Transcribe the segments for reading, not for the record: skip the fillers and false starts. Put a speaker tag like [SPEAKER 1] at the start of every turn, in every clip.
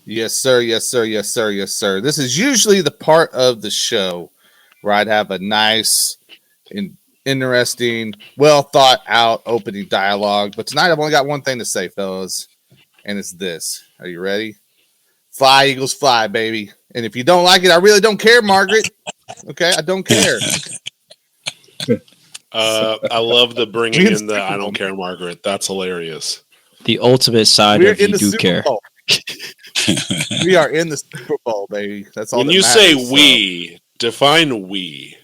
[SPEAKER 1] Yes, sir. Yes, sir. Yes, sir. Yes, sir. This is usually the part of the show where I'd have a nice and interesting, well thought out opening dialogue. But tonight I've only got one thing to say, fellas, and it's this. Are you ready? Fly, Eagles, fly, baby. And if you don't like it, I really don't care, Margaret. Okay, I don't care.
[SPEAKER 2] I love the bringing in the I don't care, Margaret. That's hilarious.
[SPEAKER 3] The ultimate side
[SPEAKER 1] We're
[SPEAKER 3] of
[SPEAKER 1] in
[SPEAKER 3] you
[SPEAKER 1] the
[SPEAKER 3] do
[SPEAKER 1] Super
[SPEAKER 3] care.
[SPEAKER 1] Bowl. We are in the Super Bowl, baby. That's all.
[SPEAKER 2] When
[SPEAKER 1] that
[SPEAKER 2] you
[SPEAKER 1] matters,
[SPEAKER 2] say we, define we.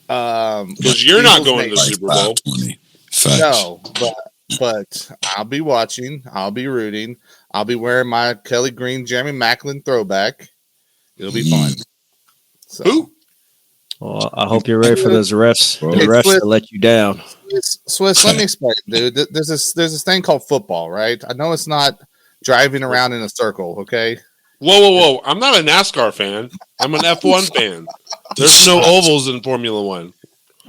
[SPEAKER 2] Because you're not going to the Super Bowl.
[SPEAKER 1] No, but I'll be watching. I'll be rooting. I'll be wearing my Kelly Green, Jeremy Maclin throwback. It'll be fun. So.
[SPEAKER 2] Who?
[SPEAKER 3] Well, I hope you're ready for those refs. The
[SPEAKER 1] Hey,
[SPEAKER 3] refs
[SPEAKER 1] Swiss,
[SPEAKER 3] to let you down.
[SPEAKER 1] Swiss, let me explain, dude. There's this thing called football, right? I know it's not driving around in a circle, okay?
[SPEAKER 2] Whoa. I'm not a NASCAR fan. I'm an F1 fan. There's no ovals in Formula One.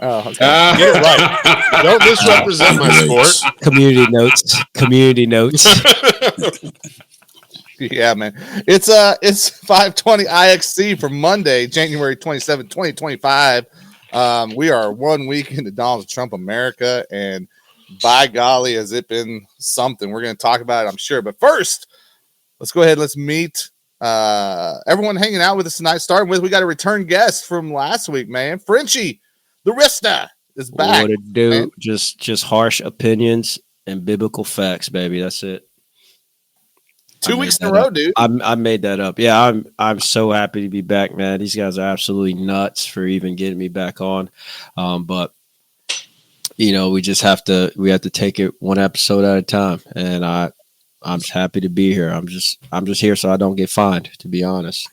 [SPEAKER 1] Oh, okay.
[SPEAKER 2] Get it right. Don't misrepresent my sport.
[SPEAKER 3] Community notes. Community notes.
[SPEAKER 1] Yeah, man. It's 520 IXC for Monday, January 27, 2025. We are 1 week into Donald Trump America, and by golly, has it been something. We're going to talk about it, I'm sure. But first, let's go ahead. Let's meet everyone hanging out with us tonight. Starting with, we got a return guest from last week, man. Frenchie, the Rista, is back.
[SPEAKER 3] What it do? Man. Just harsh opinions and biblical facts, baby. That's it.
[SPEAKER 1] 2 weeks in a row, dude.
[SPEAKER 3] I made that up. Yeah, I'm so happy to be back, man. These guys are absolutely nuts for even getting me back on. But you know, we have to take it one episode at a time. And I'm just happy to be here. I'm just here so I don't get fined, to be honest.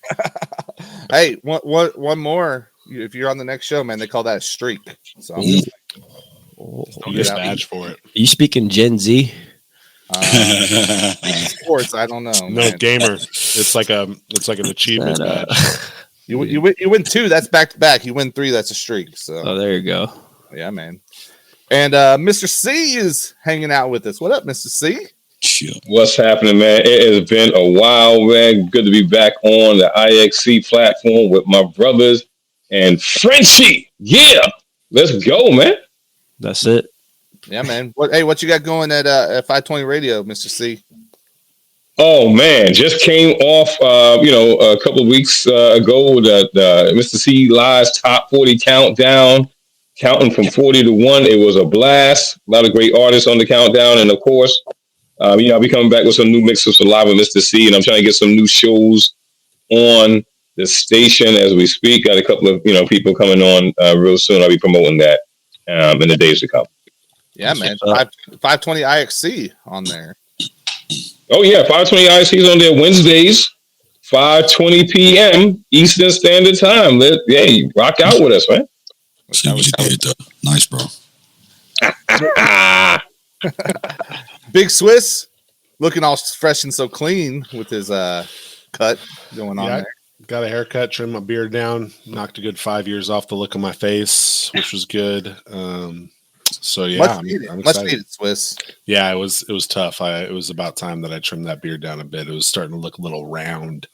[SPEAKER 1] Hey, one more. If you're on the next show, man, they call that a streak. So
[SPEAKER 2] I'll get a badge for it.
[SPEAKER 3] Are you speaking Gen Z?
[SPEAKER 1] Sports, I don't know.
[SPEAKER 2] No,
[SPEAKER 1] man.
[SPEAKER 2] gamer. It's like an achievement badge.
[SPEAKER 1] You win 2. That's back to back. You win 3. That's a streak. So
[SPEAKER 3] there you go.
[SPEAKER 1] Yeah, man. And Mr. C is hanging out with us. What up, Mr. C?
[SPEAKER 4] What's happening, man? It has been a while, man. Good to be back on the IXC platform with my brothers and Frenchie. Yeah, let's go, man.
[SPEAKER 3] That's it.
[SPEAKER 1] Yeah, man. What you got going at 520 Radio, Mr. C?
[SPEAKER 4] Oh man, just came off a couple of weeks ago the Mr. C Live's top 40 countdown, counting from 40 to 1. It was a blast. A lot of great artists on the countdown, and of course, I'll be coming back with some new mixes for Live with Mr. C, and I'm trying to get some new shows on the station as we speak. Got a couple of people coming on real soon. I'll be promoting that in the days to come.
[SPEAKER 1] Yeah, man. 520 IXC on there.
[SPEAKER 4] Oh, yeah. 520 IXC is on there Wednesdays, 5:20 p.m. Eastern Standard Time. Rock out with us, man.
[SPEAKER 5] See what you did, though. Nice, bro.
[SPEAKER 1] Big Swiss looking all fresh and so clean with his cut going on there.
[SPEAKER 2] Got a haircut, trimmed my beard down, knocked a good 5 years off the look of my face, which was good. So yeah, I'm excited.
[SPEAKER 1] Much needed, Swiss.
[SPEAKER 2] Yeah, it was tough. It was about time that I trimmed that beard down a bit. It was starting to look a little round.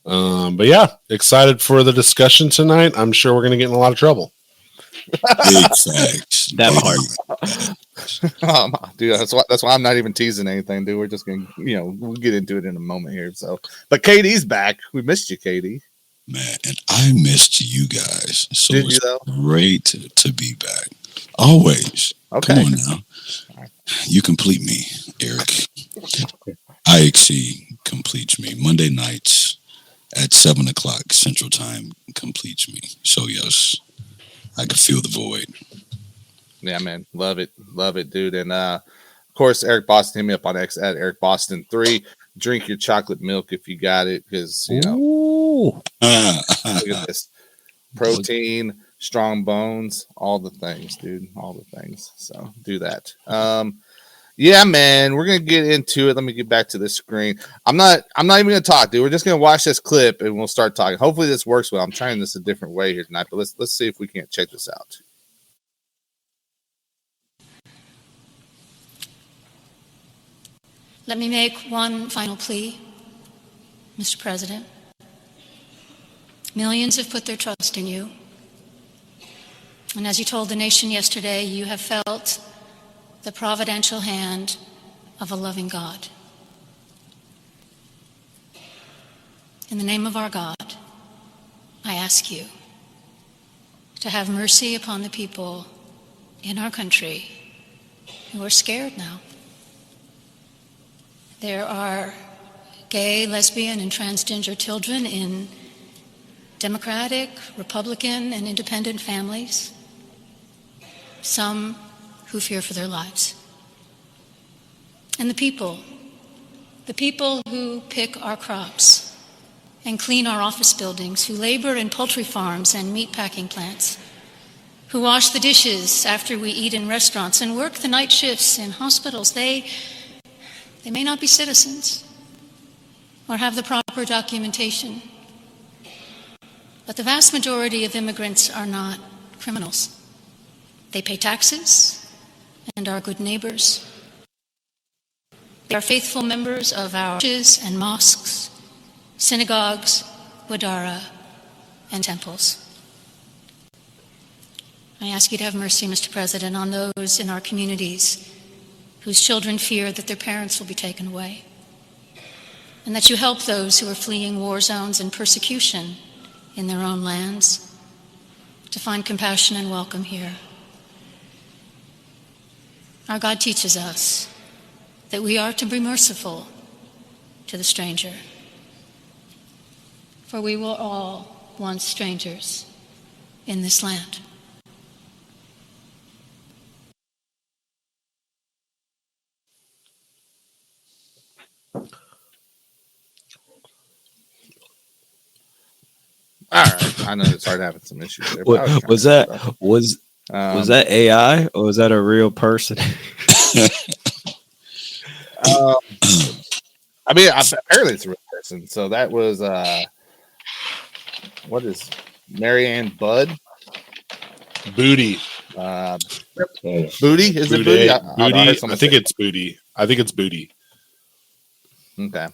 [SPEAKER 2] But yeah, excited for the discussion tonight. I'm sure we're gonna get in a lot of trouble.
[SPEAKER 5] Big facts.
[SPEAKER 3] That part.
[SPEAKER 1] Dude, that's why I'm not even teasing anything, dude. We're just gonna we'll get into it in a moment here. So, but Katie's back. We missed you, Katie.
[SPEAKER 5] Man, and I missed you guys. So
[SPEAKER 1] Did
[SPEAKER 5] it's
[SPEAKER 1] you, though?
[SPEAKER 5] great to be back. Always.
[SPEAKER 1] Okay.
[SPEAKER 5] Come on now. You complete me, Eric. IXC completes me. Monday nights at 7:00 Central Time completes me. So yes, I can feel the void.
[SPEAKER 1] Yeah, man. Love it, dude. And of course, Eric Boston, hit me up on X at Eric Boston 3. Drink your chocolate milk if you got it, because look at this. Protein, strong bones, all the things, dude. All the things. So do that. Yeah, man. We're gonna get into it. Let me get back to this screen. I'm not even gonna talk, dude. We're just gonna watch this clip and we'll start talking. Hopefully this works well. I'm trying this a different way here tonight, but let's see if we can't check this out.
[SPEAKER 6] Let me make one final plea. Mr. President. Millions have put their trust in you. And as you told the nation yesterday, you have felt the providential hand of a loving God. In the name of our God, I ask you to have mercy upon the people in our country who are scared now. There are gay, lesbian, and transgender children in Democratic, Republican, and independent families, some who fear for their lives. And the people who pick our crops and clean our office buildings, who labor in poultry farms and meat packing plants, who wash the dishes after we eat in restaurants and work the night shifts in hospitals, they may not be citizens or have the proper documentation, but the vast majority of immigrants are not criminals. They pay taxes and are good neighbors. They are faithful members of our churches and mosques, synagogues, wadara, and temples. I ask you to have mercy, Mr. President, on those in our communities whose children fear that their parents will be taken away, and that you help those who are fleeing war zones and persecution in their own lands to find compassion and welcome here. Our God teaches us that we are to be merciful to the stranger, for we were all once strangers in this land.
[SPEAKER 1] All right, I know it's hard having some issues there.
[SPEAKER 3] Was that AI or was that a real person?
[SPEAKER 1] I mean, apparently it's a real person. So that was what is Marianne Budd?
[SPEAKER 2] Booty.
[SPEAKER 1] Booty? Is it Booty?
[SPEAKER 2] I think it's Booty. I think it's Booty.
[SPEAKER 1] Okay.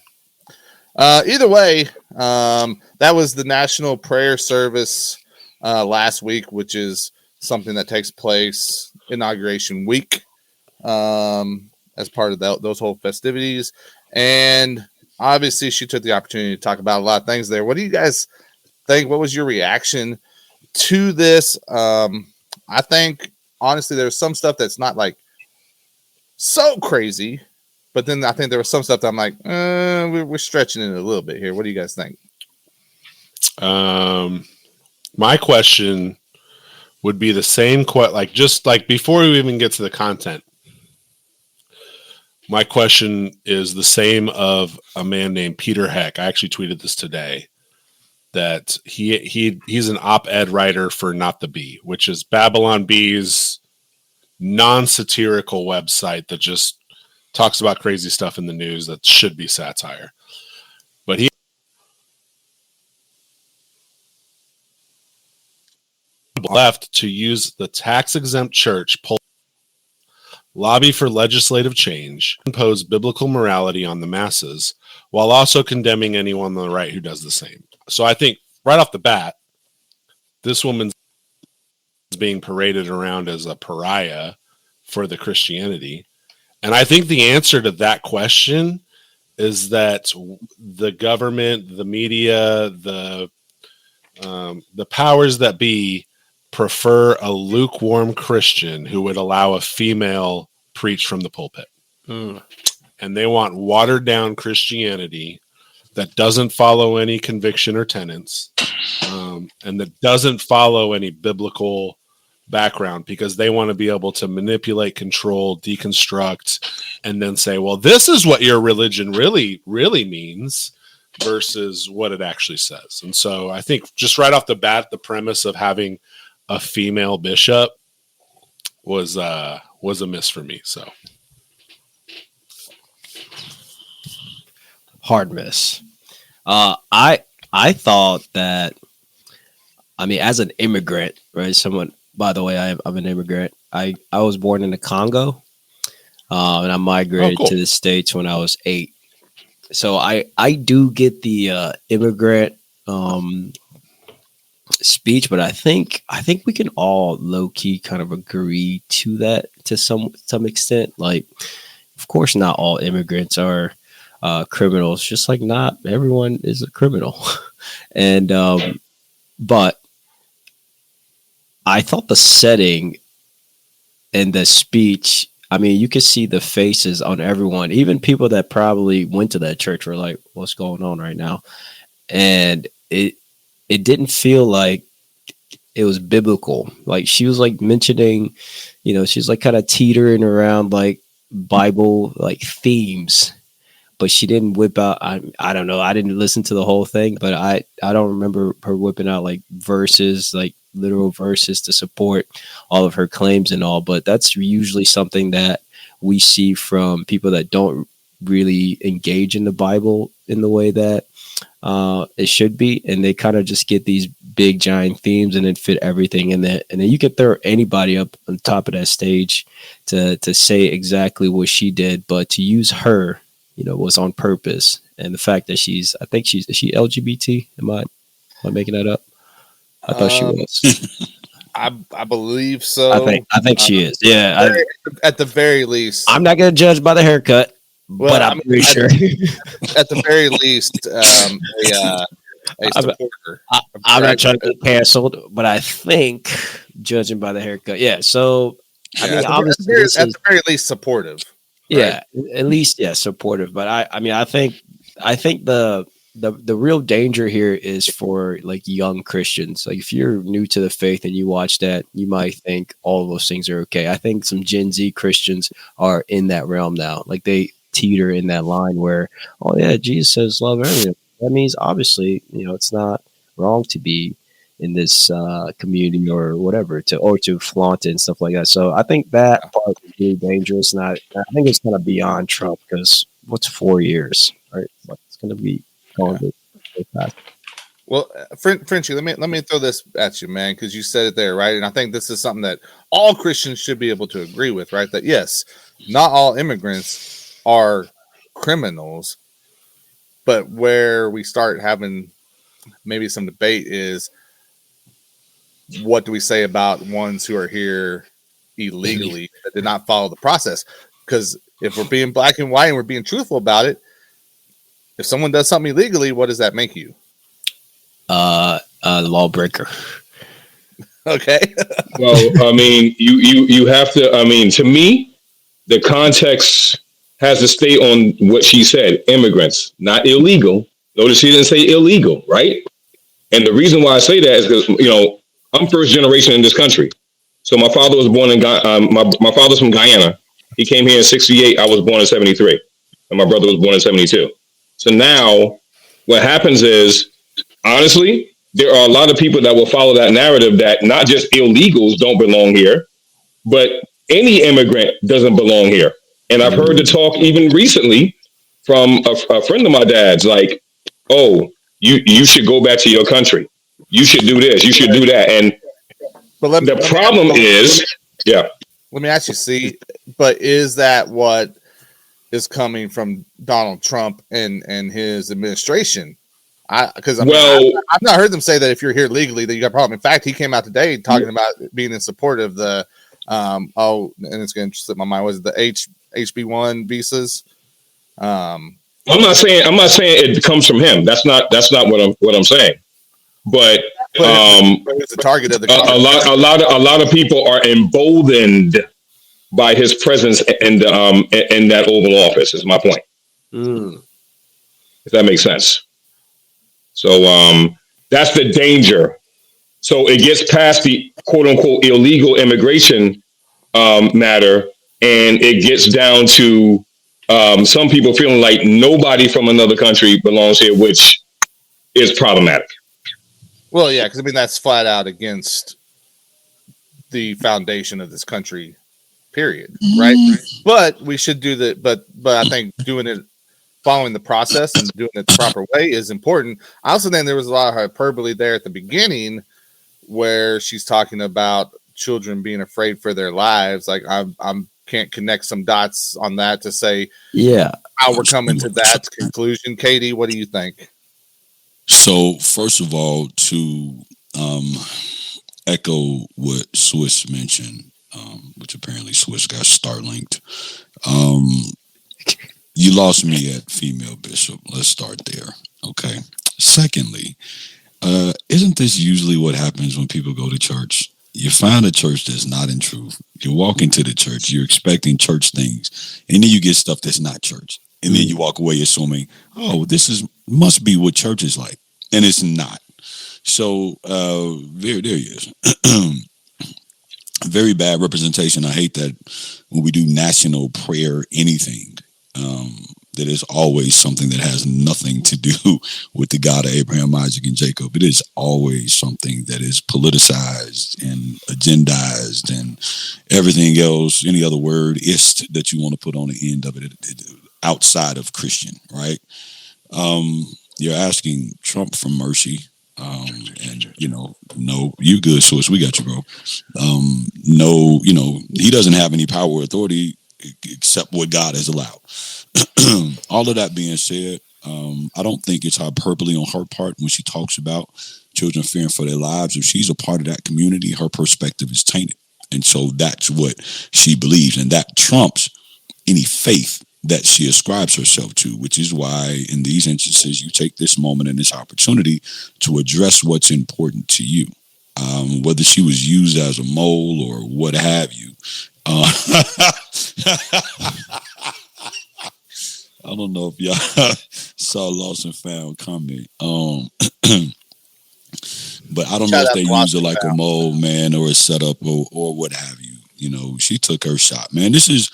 [SPEAKER 1] Either way, that was the National Prayer Service last week, which is something that takes place Inauguration Week as part of those whole festivities. And obviously, she took the opportunity to talk about a lot of things there. What do you guys think? What was your reaction to this? I think, honestly, there's some stuff that's not like so crazy. But then I think there was some stuff that I'm like, we're stretching it a little bit here. What do you guys think?
[SPEAKER 2] My question would be the same, just like before we even get to the content. My question is the same of a man named Peter Heck. I actually tweeted this today that he's an op-ed writer for Not the Bee, which is Babylon Bee's non-satirical website that just talks about crazy stuff in the news that should be satire. But he left to use the tax-exempt church lobby for legislative change, impose biblical morality on the masses, while also condemning anyone on the right who does the same. So I think right off the bat, this woman's being paraded around as a pariah for the Christianity. And I think the answer to that question is that the government, the media, the powers that be prefer a lukewarm Christian who would allow a female preach from the pulpit. And they want watered down Christianity that doesn't follow any conviction or tenets, and that doesn't follow any biblical background, because they want to be able to manipulate, control, deconstruct, and then say, well, this is what your religion really, really means versus what it actually says. And so I think just right off the bat, the premise of having a female bishop was a miss for me. So
[SPEAKER 3] Hard miss. I thought that, I mean, as an immigrant, right? By the way, I'm an immigrant. I was born in the Congo, and I migrated to the States when I was 8. So I do get the immigrant speech, but I think we can all low key kind of agree to that to some extent. Like, of course, not all immigrants are criminals, just like not everyone is a criminal. And but I thought the setting and the speech, I mean, you could see the faces on everyone, even people that probably went to that church were like, what's going on right now? And it didn't feel like it was biblical. Like, she was like mentioning, she's like kind of teetering around like Bible like themes, but she didn't whip out. I don't know. I didn't listen to the whole thing, but I don't remember her whipping out like verses, like literal verses to support all of her claims and all. But that's usually something that we see from people that don't really engage in the Bible in the way that it should be, and they kind of just get these big giant themes and then fit everything in there, and then you could throw anybody up on top of that stage to say exactly what she did, but to use her, was on purpose. And the fact that is she LGBT? Am I making that up? I thought she was.
[SPEAKER 1] I believe so.
[SPEAKER 3] I think she is. Yeah.
[SPEAKER 1] At the very least,
[SPEAKER 3] I'm not going to judge by the haircut, but I'm pretty sure.
[SPEAKER 1] At the very least, a supporter.
[SPEAKER 3] I'm not trying to get canceled, but I think, judging by the haircut, yeah. So I mean, obviously,
[SPEAKER 1] at the very least, supportive.
[SPEAKER 3] Yeah, right? At least, supportive. But I think the real danger here is for like young Christians. Like, if you're new to the faith and you watch that, you might think all of those things are okay. I think some Gen Z Christians are in that realm now. Like, they teeter in that line where, oh yeah, Jesus says love everyone. That means obviously, it's not wrong to be in this community or whatever, to flaunt it and stuff like that. So I think that part is really dangerous, and I think it's kind of beyond Trump, because what's 4 years, right? It's going to be going to fast.
[SPEAKER 1] Well, Frenchie, let me throw this at you, man, because you said it there, right? And I think this is something that all Christians should be able to agree with, right? That yes, not all immigrants are criminals, but where we start having maybe some debate is, what do we say about ones who are here illegally that did not follow the process? Because if we're being black and white and we're being truthful about it, if someone does something illegally, what does that make you?
[SPEAKER 3] A lawbreaker.
[SPEAKER 1] Okay.
[SPEAKER 4] Well, I mean, you have to. I mean, to me, the context has to stay on what she said: immigrants, not illegal. Notice she didn't say illegal, right? And the reason why I say that is because I'm first generation in this country. So my father was born in my father's from Guyana. He came here in '68. I was born in '73, and my brother was born in '72. So now, what happens is, honestly, there are a lot of people that will follow that narrative that not just illegals don't belong here, but any immigrant doesn't belong here. And I've heard the talk even recently from a friend of my dad's, like, oh, you should go back to your country. You should do this. You should do that. And the problem is,
[SPEAKER 1] let me ask you, see, but is that what is coming from Donald Trump and his administration? Because I've not heard them say that if you're here legally that you got a problem. In fact, he came out today talking about being in support of the and it's going to slip my mind. Was it the HB1 visas? I'm
[SPEAKER 4] not saying it comes from him. That's not what I'm saying. But
[SPEAKER 1] it's the target of the
[SPEAKER 4] a lot of people are emboldened by his presence in that Oval Office. Is my point. If that makes sense. So that's the danger. So it gets past the quote unquote illegal immigration matter, and it gets down to some people feeling like nobody from another country belongs here, which is problematic.
[SPEAKER 1] Well, yeah, because I mean that's flat out against the foundation of this country, period. Right? But we should do that. But I think doing it, following the process and doing it the proper way is important. I also think there was a lot of hyperbole there at the beginning, where she's talking about children being afraid for their lives. Like, I'm can't connect some dots on that to say how we're coming to that conclusion. Katie, what do you think?
[SPEAKER 5] So first of all, to echo what Swiss mentioned, which apparently Swiss got Starlinked. You lost me at female bishop. Let's start there. Okay. Secondly, isn't this usually what happens when people go to church? You find a church that's not in truth. You walk into the church, you're expecting church things, and then you get stuff that's not church. And then you walk away assuming, oh, must be what church is like. And it's not. So there he is. Very bad representation. I hate that when we do national prayer anything, that is always something that has nothing to do with the God of Abraham, Isaac, and Jacob. It is always something that is politicized and agendized and everything else, any other word, ist, that you want to put on the end of it outside of Christian, right? You're asking Trump for mercy. And no, you good, Source. We got you, bro. No, he doesn't have any power or authority except what God has allowed. All of that being said, I don't think it's hyperbole on her part when she talks about children fearing for their lives. If she's a part of that community, her perspective is tainted. And so that's what she believes. And that trumps any faith that she ascribes herself to, which is why in these instances, you take this moment and this opportunity to address what's important to you. Whether she was used as a mole or what have you. I don't know if y'all saw Lost and Found comment. But I don't know if they use her like a mole, man, or a setup or what have you. She took her shot, man. This is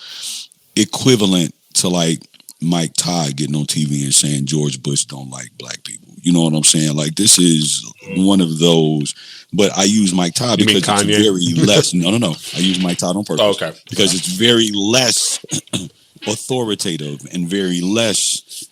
[SPEAKER 5] equivalent to like Mike Todd getting on TV and saying George Bush don't like black people. You know what I'm saying? Like, this is one of those. But I use Mike Todd because it's very less. No. I use Mike Todd on purpose. Oh, okay. Because it's very less authoritative and very less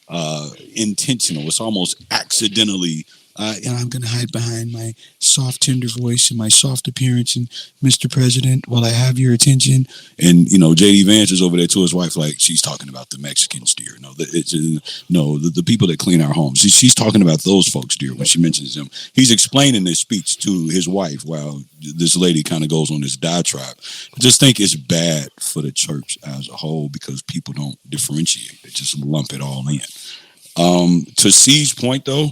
[SPEAKER 5] intentional. It's almost accidentally. I'm going to hide behind my soft, tender voice and my soft appearance, and Mr. President, while I have your attention. And J.D. Vance is over there to his wife, like she's talking about the Mexicans, dear. The people that clean our homes. She's talking about those folks, dear. When she mentions them, he's explaining this speech to his wife while this lady kind of goes on this diatribe. I just think it's bad for the church as a whole because people don't differentiate; they just lump it all in. To C's point, though,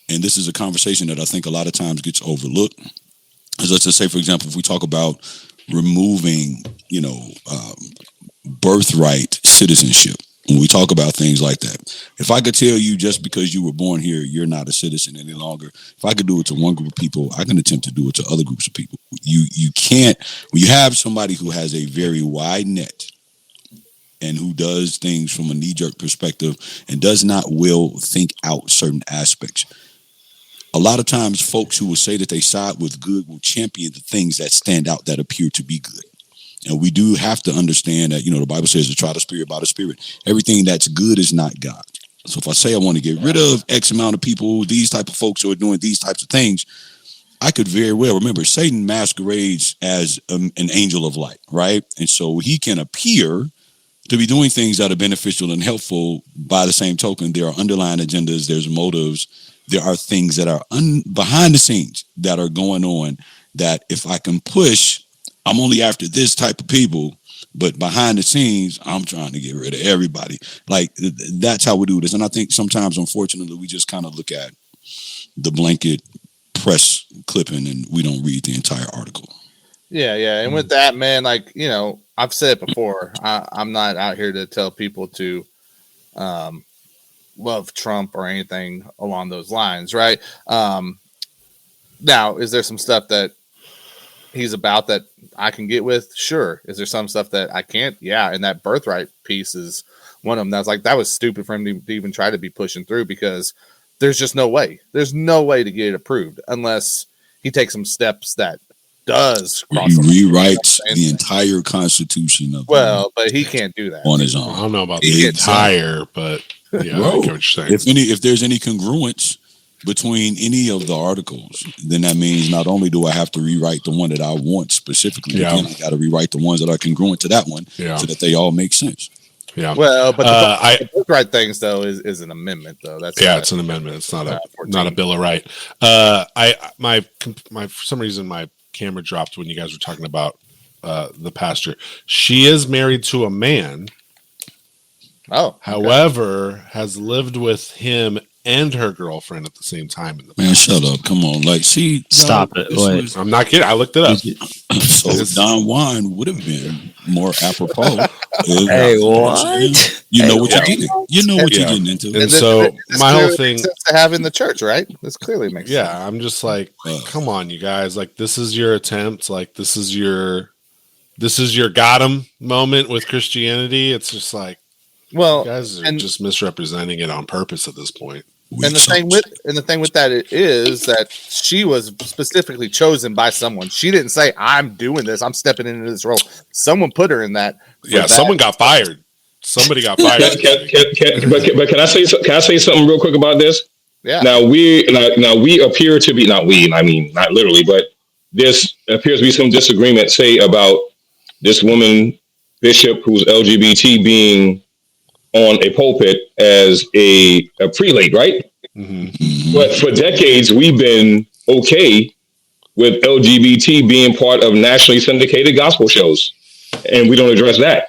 [SPEAKER 5] and this is a conversation that I think a lot of times gets overlooked, is let's just say, for example, if we talk about removing, birthright citizenship, when we talk about things like that, if I could tell you just because you were born here, you're not a citizen any longer, if I could do it to one group of people, I can attempt to do it to other groups of people. You can't, when you have somebody who has a very wide net, and who does things from a knee-jerk perspective and does not think out certain aspects. A lot of times folks who will say that they side with good will champion the things that stand out that appear to be good. And we do have to understand that, the Bible says to try the spirit by the spirit. Everything that's good is not God. So if I say I want to get rid of X amount of people, these type of folks who are doing these types of things, I could very well remember Satan masquerades as an angel of light, right? And so he can appear to be doing things that are beneficial and helpful. By the same token, there are underlying agendas, there's motives, there are things that are behind the scenes that are going on that if I can push, I'm only after this type of people, but behind the scenes, I'm trying to get rid of everybody. Like, that's how we do this. And I think sometimes, unfortunately, we just kind of look at the blanket press clipping and we don't read the entire article.
[SPEAKER 1] Yeah. And with that, man, like, I've said it before, I'm not out here to tell people to love Trump or anything along those lines, right? Now, is there some stuff that he's about that I can get with? Sure. Is there some stuff that I can't? Yeah. And that birthright piece is one of them. That's like, that was stupid for him to even try to be pushing through because there's just no way. There's no way to get it approved unless he takes some steps that does cross.
[SPEAKER 5] He rewrites the entire Constitution of
[SPEAKER 1] but he can't do that
[SPEAKER 5] on his own.
[SPEAKER 2] I don't know about the entire, but yeah, I get what you're saying.
[SPEAKER 5] If there's any congruence, between any of the articles, then that means not only do I have to rewrite the one that I want specifically, but then I got to rewrite the ones that are congruent to that one so that they all make sense.
[SPEAKER 2] Yeah.
[SPEAKER 1] Well, but the book right things though is an amendment though.
[SPEAKER 2] It's an amendment. It's not a bill of right. For some reason my camera dropped when you guys were talking about the pastor. She is married to a man.
[SPEAKER 1] Oh,
[SPEAKER 2] however, has lived with him and her girlfriend at the same time.
[SPEAKER 5] Man, shut up! Come on, like, see,
[SPEAKER 3] stop it.
[SPEAKER 2] I'm not kidding. I looked it up.
[SPEAKER 5] So Don Juan would have been more apropos.
[SPEAKER 3] Hey, what?
[SPEAKER 5] You know what you're getting. You know what you're getting into.
[SPEAKER 2] And so my whole thing
[SPEAKER 1] to have in the church, right? This clearly makes sense.
[SPEAKER 2] Yeah, I'm just like, come on, you guys. Like, this is your attempt. Like, this is your got him moment with Christianity. It's just like, well, you guys are just misrepresenting it on purpose at this point.
[SPEAKER 1] And the thing with that is that she was specifically chosen by someone. She didn't say, "I'm doing this. I'm stepping into this role." Someone put her in that.
[SPEAKER 2] Yeah, someone got fired. Somebody got fired.
[SPEAKER 4] But can I say something real quick about this?
[SPEAKER 1] Yeah.
[SPEAKER 4] Now we appear to be not literally, but this appears to be some disagreement. Say about this woman bishop who's LGBT being on a pulpit as a prelate, right? Mm-hmm. But for decades, we've been okay with LGBT being part of nationally syndicated gospel shows, and we don't address that.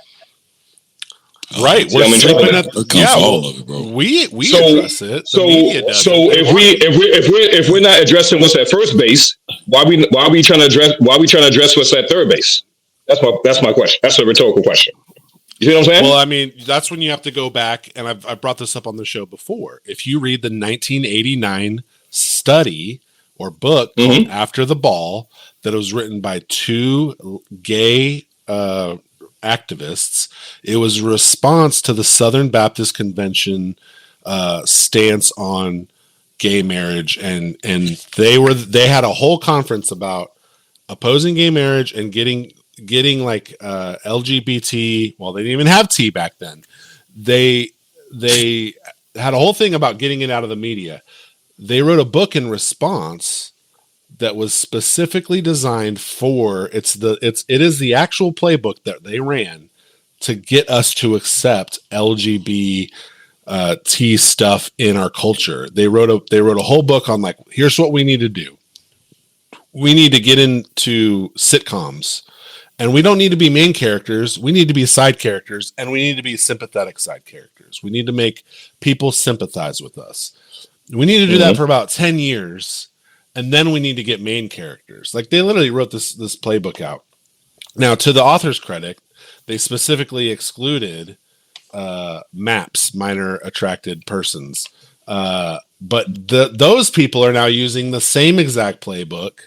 [SPEAKER 2] Right, we're sleeping at all of it, bro. We address it. So
[SPEAKER 4] if we're not addressing what's at first base, why are we trying to address what's at third base? That's my question. That's a rhetorical question. You see what I'm saying?
[SPEAKER 2] Well, I mean, that's when you have to go back, and I've brought this up on the show before. If you read the 1989 study or book called After the Ball that was written by two gay activists, it was a response to the Southern Baptist Convention stance on gay marriage, and they had a whole conference about opposing gay marriage and getting like LGBT. Well, they didn't even have T back then. They had a whole thing about getting it out of the media. They wrote a book in response that was specifically designed for it is the actual playbook that they ran to get us to accept LGBT stuff in our culture. They wrote a whole book on, like, here's what we need to do. We need to get into sitcoms. And we don't need to be main characters. We need to be side characters, and we need to be sympathetic side characters. We need to make people sympathize with us. We need to do that for about 10 years, and then we need to get main characters. Like, they literally wrote this playbook out. Now, to the author's credit, they specifically excluded MAPs, minor attracted persons. But those people are now using the same exact playbook.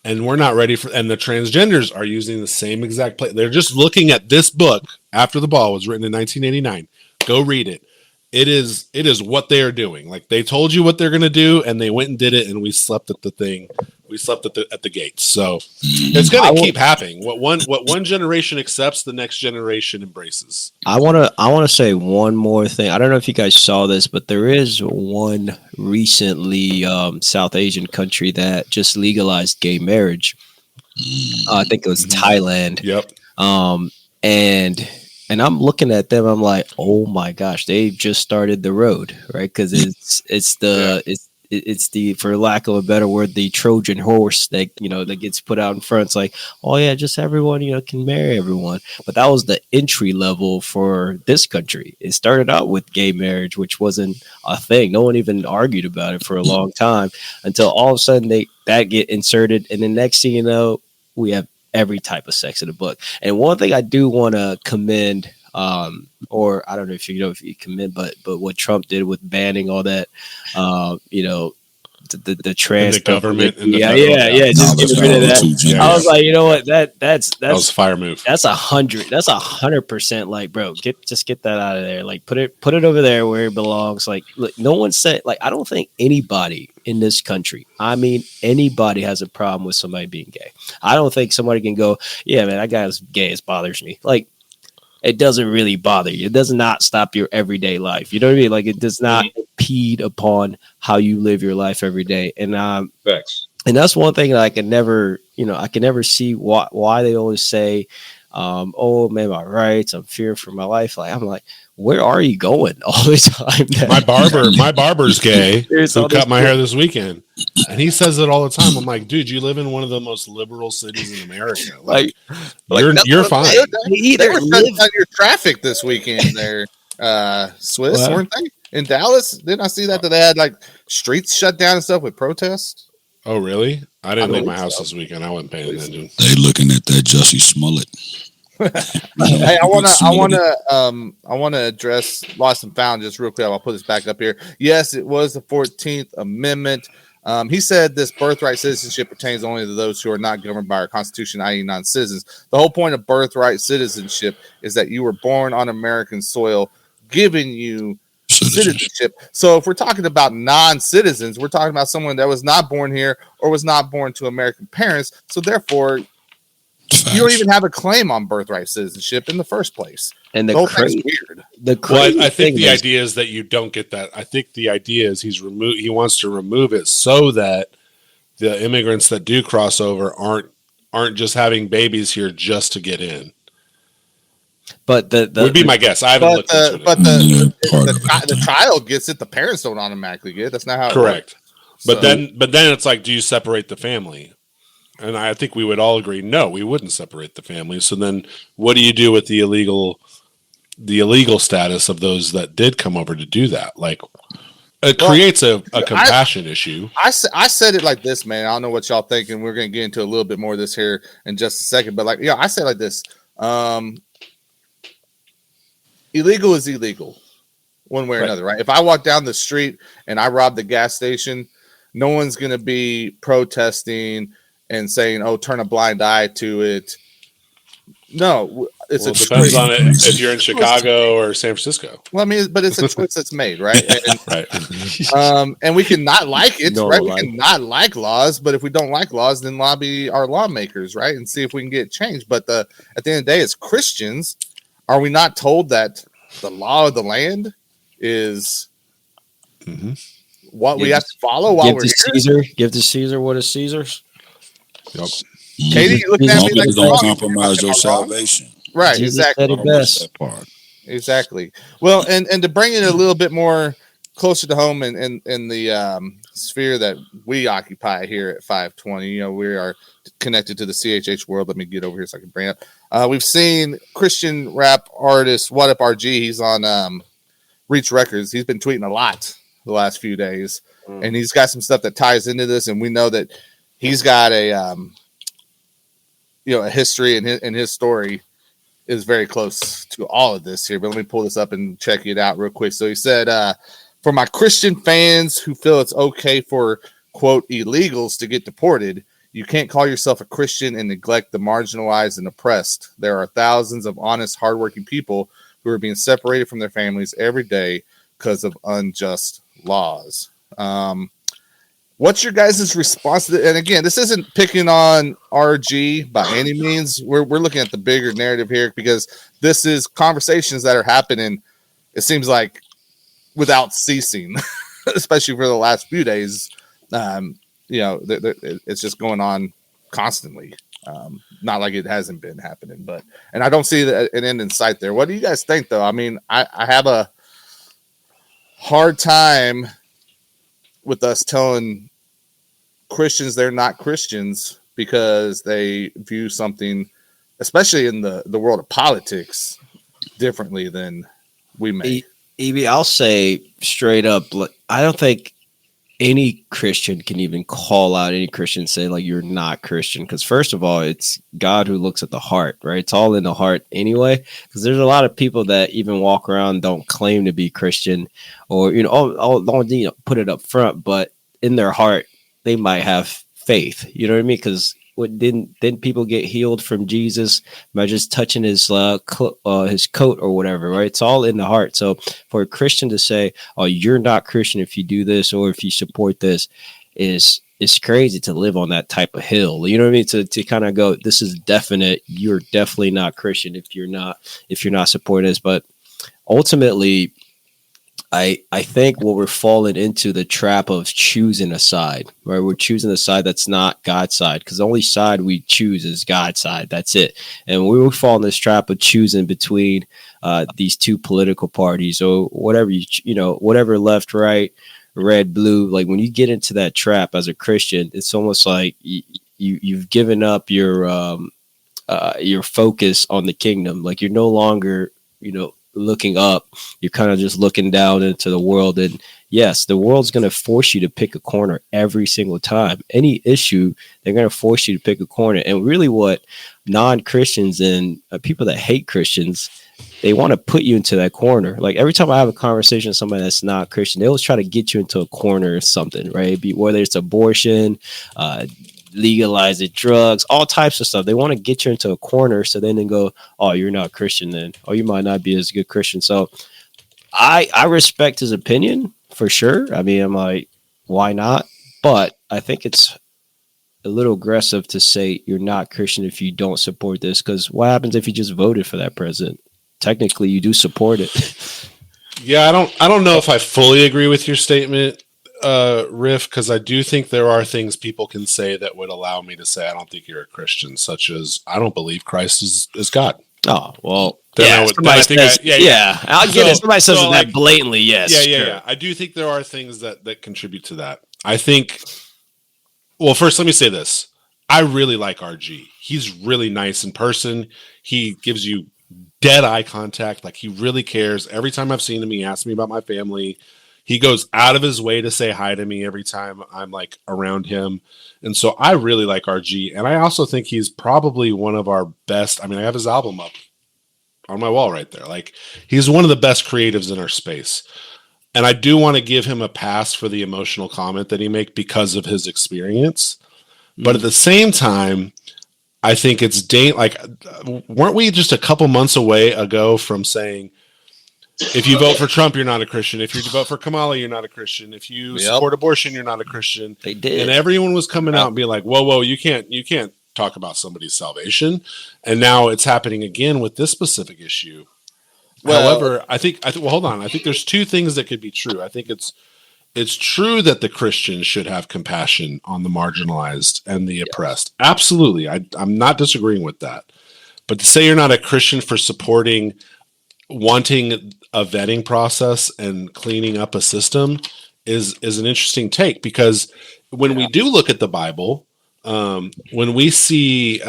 [SPEAKER 2] And we're not ready and the transgenders are using the same exact play. They're just looking at this book. After the Ball was written in 1989. Go read it. It is what they are doing. Like, they told you what they're going to do, and they went and did it, and we slept at the thing. We slept at the gates. So it's going to keep happening. What one generation accepts, the next generation embraces.
[SPEAKER 3] I want to say one more thing. I don't know if you guys saw this, but there is one recently South Asian country that just legalized gay marriage. I think it was Thailand.
[SPEAKER 2] Yep.
[SPEAKER 3] And I'm looking at them. I'm like, oh my gosh, they've just started the road, right? Because it's the, for lack of a better word, the Trojan horse that gets put out in front. It's like, oh yeah, just everyone can marry everyone. But that was the entry level for this country. It started out with gay marriage, which wasn't a thing. No one even argued about it for a long time until all of a sudden that get inserted, and the next thing you know, we have every type of sex in the book. And one thing I do want to commend, or I don't know if you commend, but what Trump did with banning all that, the trans
[SPEAKER 2] the government,
[SPEAKER 3] just get rid of that. I was like, you know what, that was
[SPEAKER 2] a fire move.
[SPEAKER 3] That's 100%. Like, bro, get that out of there. Like, put it over there where it belongs. Like, look, no one said, like, I don't think anybody in this country, I mean, anybody has a problem with somebody being gay. I don't think somebody can go, yeah, man, that guy's gay. It bothers me. Like, it doesn't really bother you. It does not stop your everyday life. You know what I mean? Like it does not impede upon how you live your life every day. And
[SPEAKER 4] Facts.
[SPEAKER 3] and that's one thing that I can never, I can never see why they always say, oh man, my rights, I'm fearing for my life. Like I'm like, where are you going all the time?
[SPEAKER 2] My barber's gay who cut my hair this weekend. And he says it all the time. I'm like, dude, you live in one of the most liberal cities in America. Like you're fine.
[SPEAKER 1] They were shutting down your traffic this weekend there, Swiss, weren't they? In Dallas? Didn't I see that they had like streets shut down and stuff with protests?
[SPEAKER 2] Oh, really? I didn't leave my house this weekend. I wasn't paying attention.
[SPEAKER 5] They looking at that Jussie Smollett.
[SPEAKER 1] Hey, I want to address Lost and Found just real quick. I'll put this back up here. Yes, it was the 14th Amendment. He said this birthright citizenship pertains only to those who are not governed by our Constitution, i.e., non-citizens. The whole point of birthright citizenship is that you were born on American soil, giving you citizenship. So if we're talking about non-citizens, we're talking about someone that was not born here or was not born to American parents. So therefore, you don't even have a claim on birthright citizenship in the first place. And the
[SPEAKER 2] weird. I think the idea is that you don't get that. I think the idea is he wants to remove it so that the immigrants that do cross over aren't just having babies here just to get in.
[SPEAKER 3] But
[SPEAKER 2] would be my guess. I haven't looked into it.
[SPEAKER 1] But the child gets it. The parents don't automatically get it. That's not how it
[SPEAKER 2] correct.
[SPEAKER 1] Works.
[SPEAKER 2] But then it's like, do you separate the family? And I think we would all agree, no, we wouldn't separate the family. So then, what do you do with the illegal status of those that did come over to do that? Like, it creates a compassion issue.
[SPEAKER 1] I said it like this, man. I don't know what y'all think, and we're going to get into a little bit more of this here in just a second. But I said it like this. Illegal is illegal, one way or another, right? If I walk down the street and I rob the gas station, no one's going to be protesting and saying, "Oh, turn a blind eye to it." No, it
[SPEAKER 2] depends on it if you're in Chicago or San Francisco.
[SPEAKER 1] Well, I mean, but it's a choice that's made, right? And, right. And we can not like it, right? We can not like laws, but if we don't like laws, then lobby our lawmakers, right, and see if we can get changed. But at the end of the day, as Christians, are we not told that the law of the land is what we have to follow while we're here?
[SPEAKER 3] Give to Caesar what is Caesar's.
[SPEAKER 2] Yep.
[SPEAKER 1] Katie, you looking at me like
[SPEAKER 5] don't compromise your salvation.
[SPEAKER 1] Right, exactly.
[SPEAKER 3] Best.
[SPEAKER 1] Exactly. Well, and to bring it a little bit more closer to home in the sphere that we occupy here at 520, we are connected to the CHH world. Let me get over here so I can bring it up. We've seen Christian rap artist What Up RG. He's on Reach Records. He's been tweeting a lot the last few days, and he's got some stuff that ties into this. And we know that he's got a history, and his story is very close to all of this here. But let me pull this up and check it out real quick. So he said, for my Christian fans who feel it's okay for, quote, illegals to get deported, you can't call yourself a Christian and neglect the marginalized and oppressed. There are thousands of honest, hardworking people who are being separated from their families every day because of unjust laws. What's your guys' response to that? And again, this isn't picking on RG by any means. We're looking at the bigger narrative here because this is conversations that are happening, it seems like, without ceasing, especially for the last few days. It's just going on constantly. Not like it hasn't been happening, and I don't see an end in sight there. What do you guys think, though? I mean, I have a hard time with us telling Christians they're not Christians because they view something, especially in the world of politics, differently than we may.
[SPEAKER 3] EB, I'll say straight up, I don't think any Christian can even call out any Christian and say, like, you're not Christian. Because first of all, it's God who looks at the heart, right? It's all in the heart anyway. Because there's a lot of people that even walk around, don't claim to be Christian, or, don't put it up front, but in their heart, they might have faith. You know what I mean? Because didn't people get healed from Jesus by just touching his coat or whatever, right? It's all in the heart. So for a Christian to say, "Oh, you're not Christian if you do this or if you support this," is it's crazy to live on that type of hill. You know what I mean? To kind of go, this is definite. You're definitely not Christian if you're not supporting this. But ultimately, I think what we're falling into the trap of choosing a side, right? We're choosing a side that's not God's side, because the only side we choose is God's side. That's it. And we will fall in this trap of choosing between these two political parties or whatever, whatever, left, right, red, blue. Like when you get into that trap as a Christian, it's almost like you've given up your focus on the kingdom. Like you're no longer, looking up. You're kind of just looking down into the world. And yes, the world's going to force you to pick a corner every single time. Any issue, they're going to force you to pick a corner. And really what non-Christians and people that hate Christians, they want to put you into that corner. Like every time I have a conversation with somebody that's not Christian, they always try to get you into a corner or something, right? Whether it's abortion, legalizing drugs, all types of stuff. They want to get you into a corner so then they go, oh, you're not Christian then. Or you might not be as good Christian. So I respect his opinion for sure. I mean, I'm like, why not? But I think it's a little aggressive to say you're not Christian if you don't support this, because what happens if you just voted for that president? Technically, you do support it.
[SPEAKER 2] Yeah, I don't know if I fully agree with your statement, Riff, because I do think there are things people can say that would allow me to say I don't think you're a Christian, such as I don't believe Christ is God.
[SPEAKER 3] Oh, well,
[SPEAKER 2] I'll get
[SPEAKER 3] it. Somebody says that blatantly, yes.
[SPEAKER 2] Yeah. I do think there are things that contribute to that. I think, well, first, let me say this. I really like RG. He's really nice in person. He gives you dead eye contact. Like he really cares. Every time I've seen him, he asks me about my family. He goes out of his way to say hi to me every time I'm like around him. And so I really like RG. And I also think he's probably one of our best. I mean, I have his album up on my wall right there. Like he's one of the best creatives in our space. And I do want to give him a pass for the emotional comment that he made because of his experience. But at the same time, I think it's weren't we just a couple months away ago from saying, if you vote for Trump, you're not a Christian. If you vote for Kamala, you're not a Christian. If you support abortion, you're not a Christian.
[SPEAKER 3] They did.
[SPEAKER 2] And everyone was coming out and being like, whoa, you can't talk about somebody's salvation. And now it's happening again with this specific issue. Well, however, I think hold on. I think there's two things that could be true. I think it's true that the Christians should have compassion on the marginalized and the oppressed. Absolutely. I'm not disagreeing with that. But to say you're not a Christian for wanting a vetting process and cleaning up a system is an interesting take, because when we do look at the Bible, when we see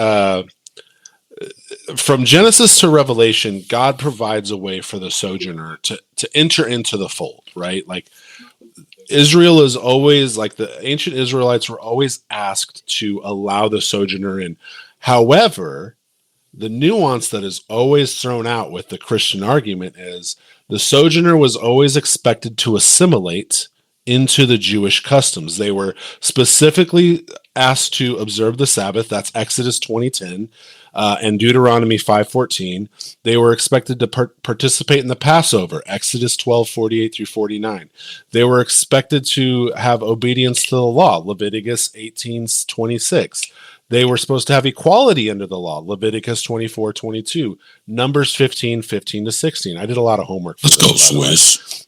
[SPEAKER 2] from Genesis to Revelation, God provides a way for the sojourner to enter into the fold, right? Like Israel is always, like the ancient Israelites were always asked to allow the sojourner in. However, the nuance that is always thrown out with the Christian argument is the sojourner was always expected to assimilate into the Jewish customs. They were specifically asked to observe the Sabbath. That's Exodus 20:10 and Deuteronomy 5:14. They were expected to participate in the Passover, Exodus 12:48 through 49. They were expected to have obedience to the law, Leviticus 18:26. They were supposed to have equality under the law, Leviticus 24:22, Numbers 15:15 to 16. I did a lot of homework.
[SPEAKER 5] Let's go, Swiss.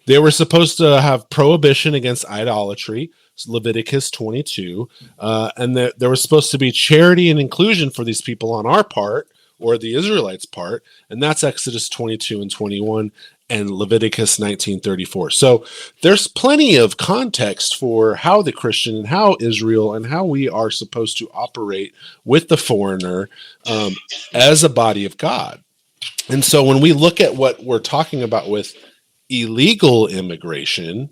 [SPEAKER 2] They were supposed to have prohibition against idolatry, Leviticus 22, and there was supposed to be charity and inclusion for these people on our part, or the Israelites' part, and that's Exodus 22 and 21 and Leviticus 19:34. So there's plenty of context for how the Christian and how Israel and how we are supposed to operate with the foreigner as a body of God. And so when we look at what we're talking about with illegal immigration,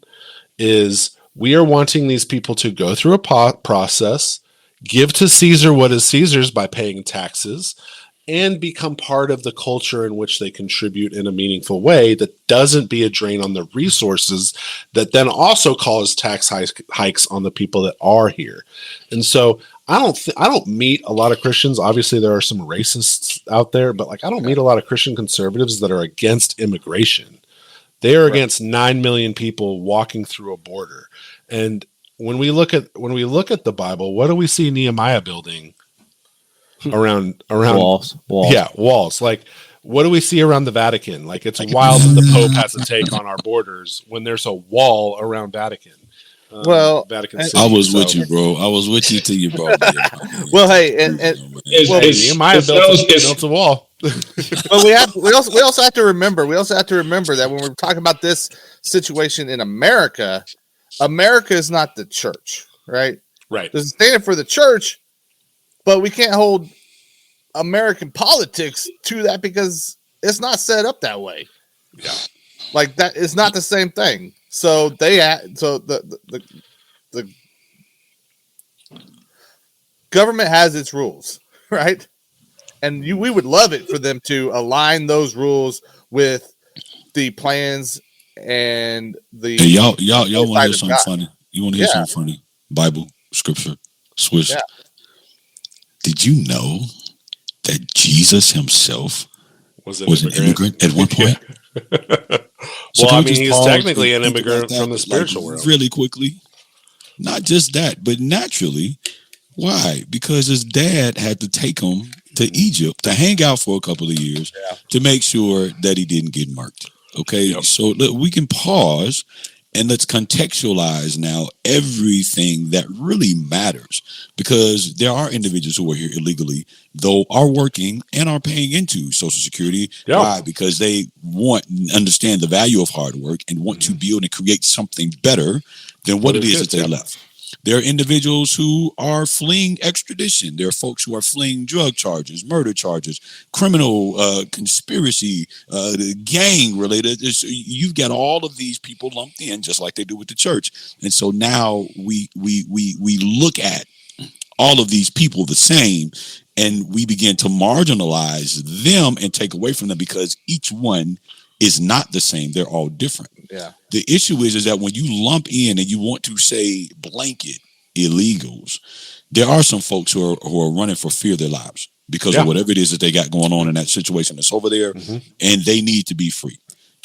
[SPEAKER 2] is we are wanting these people to go through a process, give to Caesar what is Caesar's by paying taxes, and become part of the culture in which they contribute in a meaningful way that doesn't be a drain on the resources that then also cause tax hikes on the people that are here. And so I don't meet a lot of Christians. Obviously, there are some racists out there, but like I don't meet a lot of Christian conservatives that are against immigration. They are against 9 million people walking through a border. And when we look at the Bible, what do we see Nehemiah building around
[SPEAKER 3] walls?
[SPEAKER 2] Yeah, walls. Like, what do we see around the Vatican? Like, it's wild that the Pope has a take on our borders when there's a wall around Vatican. Vatican City.
[SPEAKER 5] I was with you, bro. I was with you till you brought me in.
[SPEAKER 1] Well, hey,
[SPEAKER 2] Nehemiah built a wall.
[SPEAKER 1] But we also have to remember that when we're talking about this situation in America, America is not the church, right?
[SPEAKER 2] Right.
[SPEAKER 1] There's a standard for the church, but we can't hold American politics to that because it's not set up that way.
[SPEAKER 2] Yeah.
[SPEAKER 1] Like that is not the same thing. So the government has its rules, right? And we would love it for them to align those rules with the plans and the.
[SPEAKER 5] Hey, y'all want to hear something funny? You want to hear something funny? Bible, scripture, Swiss.
[SPEAKER 1] Yeah.
[SPEAKER 5] Did you know that Jesus himself was an immigrant at one point?
[SPEAKER 2] So well, I mean, he's technically an immigrant from the spiritual world.
[SPEAKER 5] Really quickly. Not just that, but naturally. Why? Because his dad had to take him to Egypt to hang out for a couple of years to make sure that he didn't get marked. Okay, so we can pause and let's contextualize now everything that really matters, because there are individuals who are here illegally, though are working and are paying into Social Security.
[SPEAKER 2] Yep.
[SPEAKER 5] Why? Because they understand the value of hard work and want to build and create something better than what it is that they left. There are individuals who are fleeing extradition. There are folks who are fleeing drug charges, murder charges, criminal conspiracy, gang related. You've got all of these people lumped in just like they do with the church. And so now we look at all of these people the same, and we begin to marginalize them and take away from them because each one is not the same. They're all different.
[SPEAKER 1] Yeah.
[SPEAKER 5] The issue is that when you lump in and you want to say blanket illegals, there are some folks who are running for fear of their lives because of whatever it is that they got going on in that situation that's over there, and they need to be free.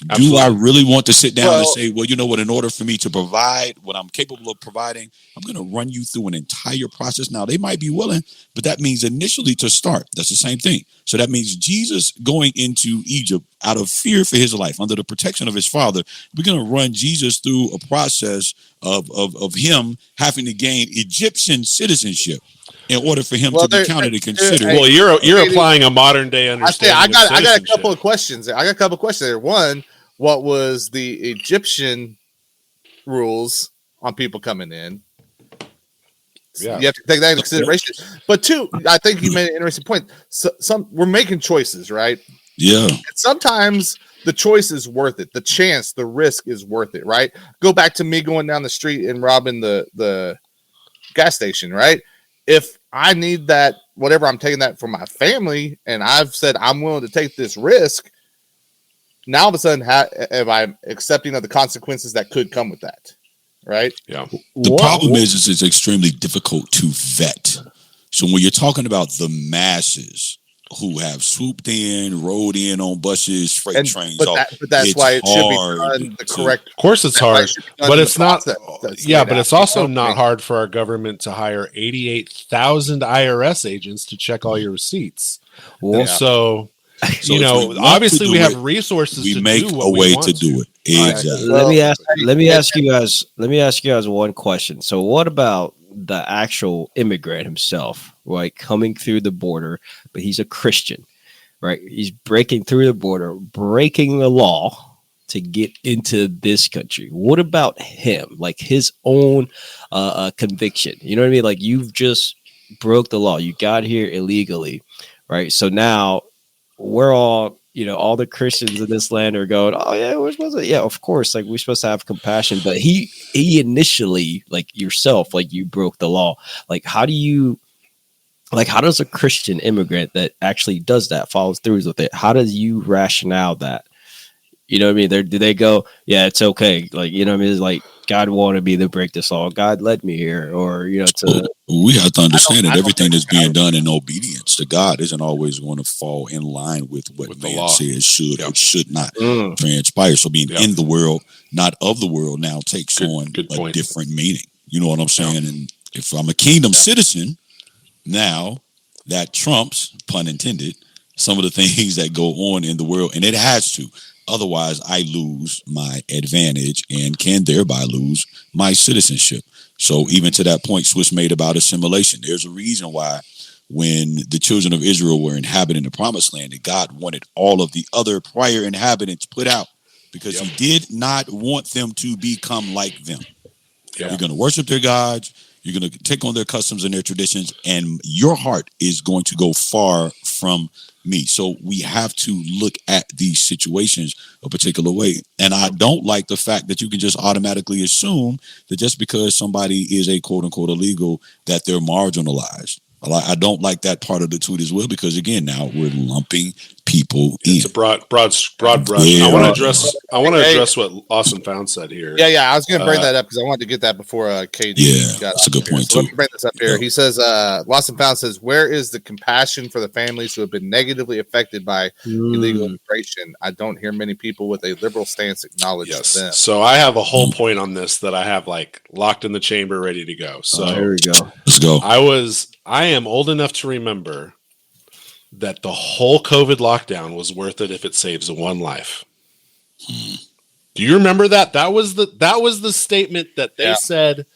[SPEAKER 5] Absolutely. Do I really want to sit down and say, well, you know what, in order for me to provide what I'm capable of providing, I'm going to run you through an entire process. Now, they might be willing, but that means initially to start. That's the same thing. So that means Jesus going into Egypt out of fear for his life, under the protection of his father, we're going to run Jesus through a process of him having to gain Egyptian citizenship in order for him to be counted and considered.
[SPEAKER 2] Well, you're applying a modern day understanding.
[SPEAKER 1] I got a couple of questions. There. One, what was the Egyptian rules on people coming in? Yeah. You have to take that into consideration. But two, I think you made an interesting point. So, we're making choices, right?
[SPEAKER 5] Yeah.
[SPEAKER 1] And sometimes the choice is worth it. The chance, the risk is worth it, right? Go back to me going down the street and robbing the gas station, right? If I need that, whatever, I'm taking that for my family, and I've said I'm willing to take this risk, now all of a sudden, am I accepting of the consequences that could come with that? Right?
[SPEAKER 2] Yeah.
[SPEAKER 5] The problem is it's extremely difficult to vet. So when you're talking about the masses who have swooped in, rode in on buses, freight trains,
[SPEAKER 1] but that's why it should be done the correct.
[SPEAKER 2] Of course, it's hard, but it's not. Yeah, but it's also not hard for our government to hire 88,000 IRS agents to check all your receipts. Well, so you know, obviously we have resources.
[SPEAKER 5] We
[SPEAKER 2] to
[SPEAKER 5] make
[SPEAKER 2] do what
[SPEAKER 5] a way
[SPEAKER 2] we want
[SPEAKER 5] to do it. Exactly.
[SPEAKER 3] Let me ask you guys one question. So, what about the actual immigrant himself, right? Coming through the border, but he's a Christian, right? He's breaking through the border, breaking the law to get into this country. What about him? Like his own conviction. You know what I mean? Like you've just broke the law. You got here illegally, right? So now we're all, you know, all the Christians in this land are going, oh yeah, we're supposed to, yeah, of course, like we're supposed to have compassion. But he initially, like yourself, like you broke the law. Like how does a Christian immigrant that actually does that, follows through with it, how does you rationale that? You know what I mean? Do they go, yeah, it's okay. Like, you know what I mean? It's like God wanted me to break this law. God led me here, or, you know,
[SPEAKER 5] we have to understand that everything that's being done in obedience to God isn't always going to fall in line with what man says should or should not transpire. So being in the world, not of the world, now takes on a different meaning. You know what I'm saying? And if I'm a kingdom citizen, now that trumps, pun intended, some of the things that go on in the world, and it has to. Otherwise, I lose my advantage and can thereby lose my citizenship. So even to that point Swiss made about assimilation, there's a reason why when the children of Israel were inhabiting the promised land, that God wanted all of the other prior inhabitants put out because he did not want them to become like them. You're going to worship their gods. You're going to take on their customs and their traditions, and your heart is going to go far from me. So we have to look at these situations a particular way. And I don't like the fact that you can just automatically assume that just because somebody is a quote unquote illegal, that they're marginalized. I don't like that part of the tweet as well, because again, now we're lumping people in.
[SPEAKER 2] It's a broad brush.
[SPEAKER 5] Yeah.
[SPEAKER 2] I want to address what Lost and Found said here.
[SPEAKER 1] Yeah. I was going to bring that up because I wanted to get that before KG.
[SPEAKER 5] Yeah, that's a good point
[SPEAKER 1] so
[SPEAKER 5] too.
[SPEAKER 1] Let me bring this up here. He says, Lost and Found says, where is the compassion for the families who have been negatively affected by illegal immigration? I don't hear many people with a liberal stance acknowledge them.
[SPEAKER 2] So I have a whole point on this that I have like locked in the chamber, ready to go. So
[SPEAKER 3] here we go.
[SPEAKER 2] Let's go. I am old enough to remember that the whole COVID lockdown was worth it if it saves one life. Do you remember that? That was the statement that they said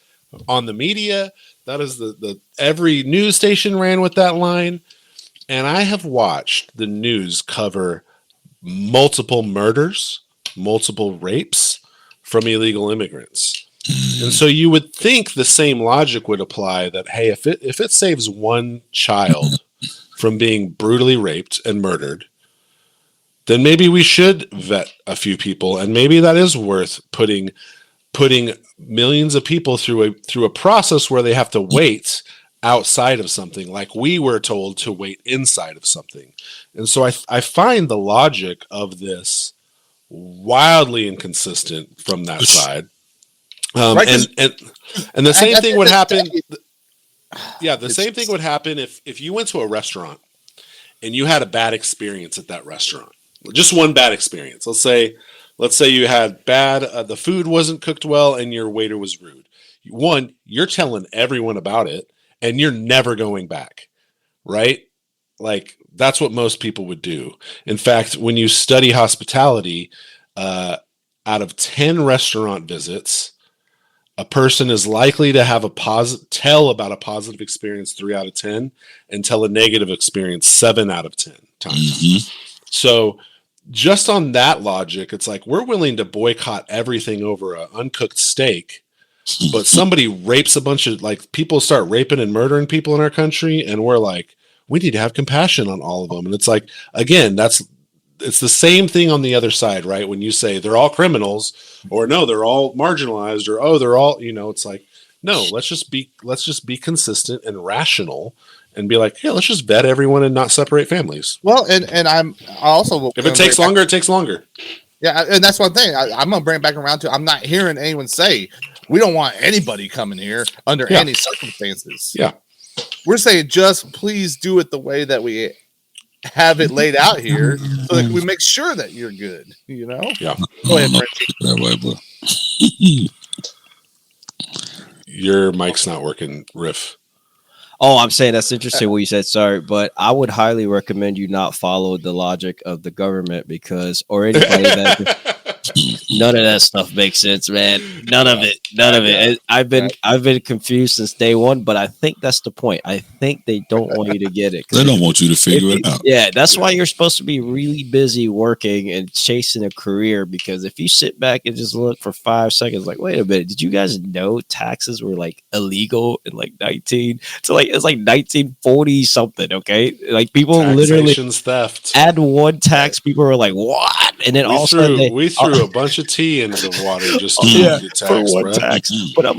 [SPEAKER 2] on the media. That is the every news station ran with that line. And I have watched the news cover multiple murders, multiple rapes from illegal immigrants. And so you would think the same logic would apply that, hey, if it saves one child from being brutally raped and murdered, then maybe we should vet a few people, and maybe that is worth putting millions of people through a process where they have to wait outside of something, like we were told to wait inside of something. And so I find the logic of this wildly inconsistent from that side. And the same thing would happen. Yeah, the same thing would happen if you went to a restaurant and you had a bad experience at that restaurant. Just one bad experience. Let's say you had the food wasn't cooked well and your waiter was rude. One, you're telling everyone about it and you're never going back, right? Like that's what most people would do. In fact, when you study hospitality, out of 10 restaurant visits, a person is likely to have tell about a positive experience 3 out of 10 and tell a negative experience 7 out of 10 times. So just on that logic, it's like we're willing to boycott everything over an uncooked steak, but somebody rapes a bunch of people start raping and murdering people in our country, and we're like, we need to have compassion on all of them. And it's like, again, it's the same thing on the other side, right? When you say they're all criminals, or no, they're all marginalized, or oh, they're all, it's like, no, let's just be consistent and rational and be like, hey, let's just vet everyone and not separate families.
[SPEAKER 1] Well, and I'm also,
[SPEAKER 2] if it takes longer, it takes longer.
[SPEAKER 1] Yeah, and that's one thing I'm gonna bring it back around to. I'm not hearing anyone say we don't want anybody coming here under any circumstances.
[SPEAKER 2] Yeah,
[SPEAKER 1] we're saying just please do it the way that we have it laid out here, so that we make sure that you're good.
[SPEAKER 2] Yeah.
[SPEAKER 1] Go ahead, Frenchie.
[SPEAKER 2] Your mic's not working, Riff.
[SPEAKER 3] Oh, I'm saying that's interesting what you said. Sorry, but I would highly recommend you not follow the logic of the government or anybody that none of that stuff makes sense, man. None of it. I've been confused since day one, but I think that's the point. I think they don't want you to get it.
[SPEAKER 5] They don't want you to figure it out.
[SPEAKER 3] Yeah, that's why you're supposed to be really busy working and chasing a career, because if you sit back and just look for 5 seconds, like, wait a minute, did you guys know taxes were like illegal in like 1940 something? Okay, like people literally
[SPEAKER 2] theft.
[SPEAKER 3] Add one tax, people were like, what? And then
[SPEAKER 2] we threw a bunch of tea into the water just to get tax,
[SPEAKER 3] for one tax. But I'm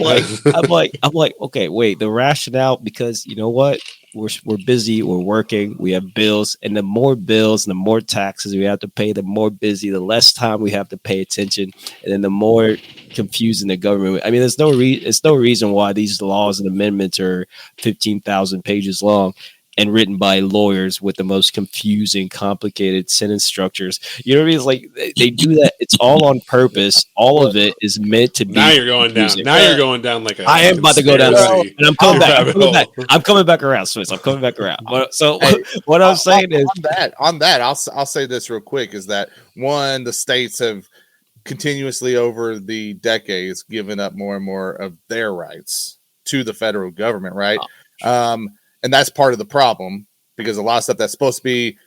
[SPEAKER 3] like, okay, wait. The rationale, because you know what? We're busy, we're working, we have bills, and the more bills and the more taxes we have to pay, the more busy, the less time we have to pay attention, and then the more confusing the government. I mean, there's no reason why these laws and amendments are 15,000 pages long. and written by lawyers with the most confusing, complicated sentence structures. You know what I mean? It's like they do that. It's all on purpose. All of it is meant to be.
[SPEAKER 2] Now you're going down. Now you're going down like a.
[SPEAKER 3] I am about to go down, and I'm coming back. I'm coming back around, Swiss. I'm coming back around. So what I'm saying is
[SPEAKER 1] on that, I'll say this real quick is that one, the states have continuously over the decades given up more and more of their rights to the federal government, right? And that's part of the problem, because a lot of stuff that's supposed to be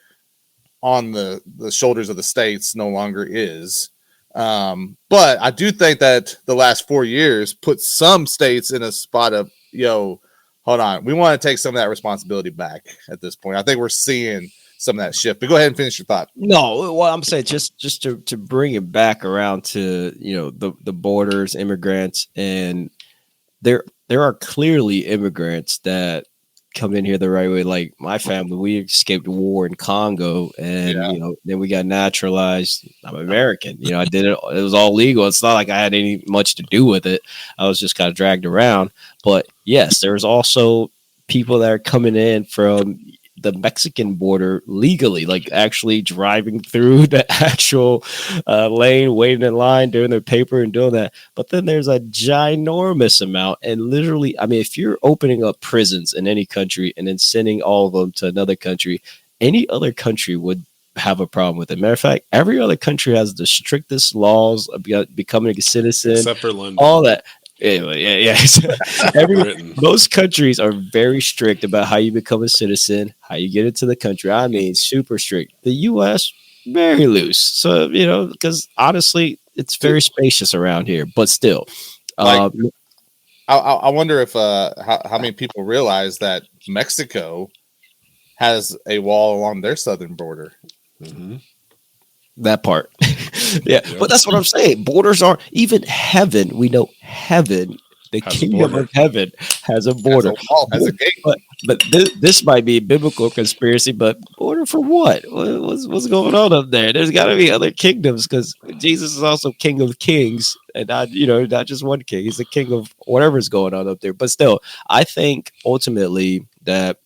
[SPEAKER 1] on the shoulders of the states no longer is. But I do think that the last 4 years put some states in a spot of, hold on, we want to take some of that responsibility back at this point. I think we're seeing some of that shift. But go ahead and finish your thought.
[SPEAKER 3] No, well, I'm saying just to bring it back around to the borders, immigrants, and there are clearly immigrants that come in here the right way. Like my family, we escaped war in Congo, and then we got naturalized. I'm American. I did it. It was all legal. It's not like I had any much to do with it. I was just kind of dragged around. But yes, there's also people that are coming in from the Mexican border legally, like actually driving through the actual lane, waiting in line, doing their paper and doing that. But then there's a ginormous amount. And literally, I mean, if you're opening up prisons in any country and then sending all of them to another country, any other country would have a problem with it. Matter of fact, every other country has the strictest laws about becoming a citizen,
[SPEAKER 2] except for London.
[SPEAKER 3] All that. Anyway, most countries are very strict about how you become a citizen, how you get into the country. I mean, super strict. The U.S., very loose. So, because honestly, it's very spacious around here, but still.
[SPEAKER 1] I wonder if how many people realize that Mexico has a wall along their southern border.
[SPEAKER 2] Mm-hmm.
[SPEAKER 3] That part. Yeah, but that's what I'm saying. Borders are even heaven. We know heaven, the kingdom of heaven, has a border.
[SPEAKER 1] Has a gate.
[SPEAKER 3] But this might be a biblical conspiracy. But border for what? What's going on up there? There's got to be other kingdoms, because Jesus is also King of Kings, and not just one king. He's the king of whatever's going on up there. But still, I think ultimately that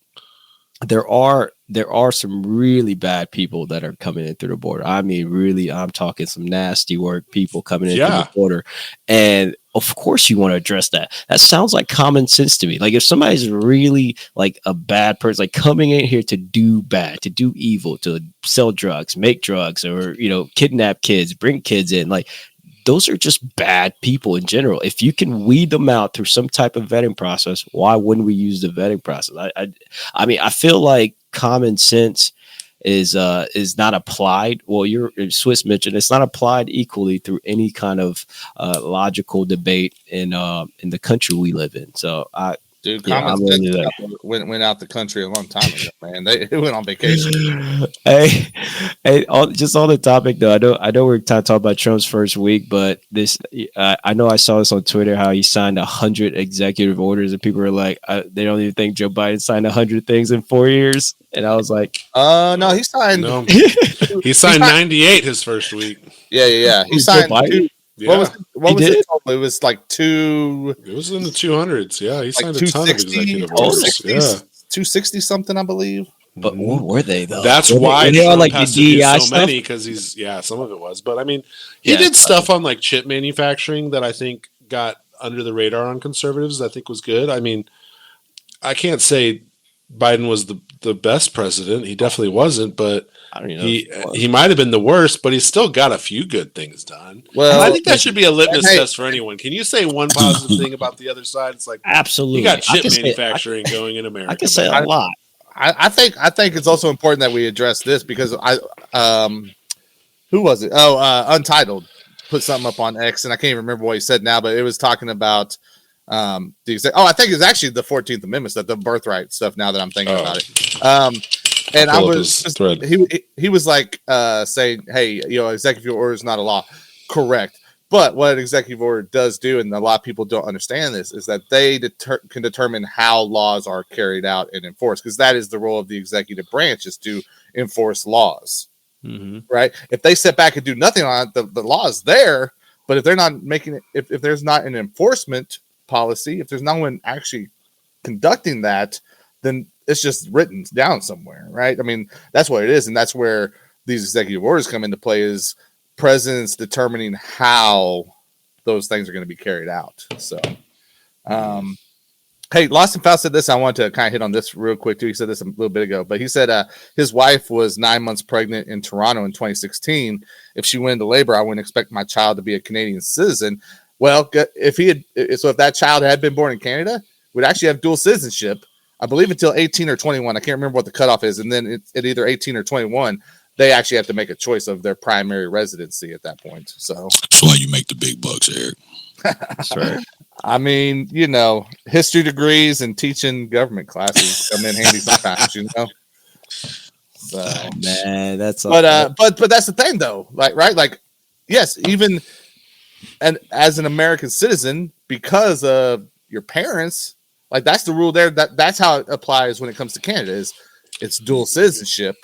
[SPEAKER 3] there are some really bad people that are coming in through the border. I mean, really, I'm talking some nasty work people coming in through the border. And of course you want to address that. That sounds like common sense to me. Like if somebody's really like a bad person, like coming in here to do bad, to do evil, to sell drugs, make drugs, or, kidnap kids, bring kids in, like those are just bad people in general. If you can weed them out through some type of vetting process, why wouldn't we use the vetting process? I mean, I feel like common sense is not applied. Well, Swiss mentioned it's not applied equally through any kind of logical debate in the country we live in. So
[SPEAKER 1] common sense went out the country a long time ago, man. They went on vacation.
[SPEAKER 3] Hey, just on the topic though, I know we're talking about Trump's first week, but I know I saw this on Twitter how he signed 100 executive orders, and people are like, they don't even think Joe Biden signed 100 things in 4 years, and I was like,
[SPEAKER 1] no, he signed.
[SPEAKER 2] No. He signed 98 his first week.
[SPEAKER 1] Yeah. He signed.
[SPEAKER 2] Yeah.
[SPEAKER 1] What was it? It was like two.
[SPEAKER 2] It was in the 200s. Yeah, he signed a ton of
[SPEAKER 1] 260,
[SPEAKER 2] executive orders.
[SPEAKER 1] 260 something, I believe.
[SPEAKER 3] But what were they though?
[SPEAKER 2] That's why Trump like has to do so many, because some of it was. But I mean, he did stuff on like chip manufacturing that I think got under the radar on conservatives. I think was good. I mean, I can't say Biden was the best president. He definitely wasn't, but he might have been the worst, but he's still got a few good things done. Well, and I think that should be a litmus test for anyone. Can you say one positive thing about the other side? It's like,
[SPEAKER 3] absolutely,
[SPEAKER 2] you got chip manufacturing going in America.
[SPEAKER 3] I can say a lot.
[SPEAKER 1] I think it's also important that we address this, because who was it? Untitled put something up on X, and I can't even remember what he said now, but it was talking about I think it's actually the 14th Amendment stuff, the birthright stuff, now that I'm thinking about it. And I was he was like saying, hey, executive order is not a law. Correct. But what an executive order does do, and a lot of people don't understand this, is that they can determine how laws are carried out and enforced, because that is the role of the executive branch, is to enforce laws. Mm-hmm. Right? If they sit back and do nothing on it, the law is there. But if they're not making it, if there's not an enforcement policy, if there's no one actually conducting that, then it's just written down somewhere, right? I mean, that's what it is, and that's where these executive orders come into play, is presidents determining how those things are going to be carried out. So, hey, Lost and Found said this. I want to kind of hit on this real quick too. He said this a little bit ago, but he said his wife was 9 months pregnant in Toronto in 2016. If she went into labor, I wouldn't expect my child to be a Canadian citizen. Well, if that child had been born in Canada, we'd actually have dual citizenship, I believe, until 18 or 21. I can't remember what the cutoff is. And then at either 18 or 21, they actually have to make a choice of their primary residency at that point. So
[SPEAKER 5] that's why you make the big bucks, Eric.
[SPEAKER 3] That's right.
[SPEAKER 1] I mean, history degrees and teaching government classes come in handy sometimes, So,
[SPEAKER 3] man, that's
[SPEAKER 1] but that's the thing though, right? Yes, even and as an American citizen, because of your parents, that's the rule there. That's how it applies when it comes to Canada. It's dual citizenship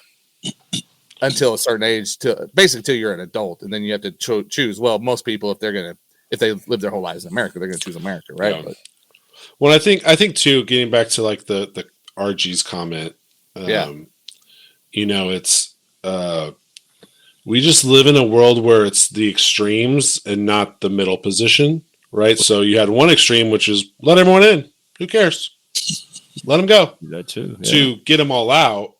[SPEAKER 1] until a certain age, basically till you're an adult, and then you have to choose. Well, most people, if they live their whole lives in America, they're going to choose America, right?
[SPEAKER 2] Yeah. Well, I think too, getting back to the RG's comment, it's we just live in a world where it's the extremes and not the middle position, right? So you had one extreme, which is let everyone in. Who cares? Let them go.
[SPEAKER 3] That too. Yeah.
[SPEAKER 2] To get them all out,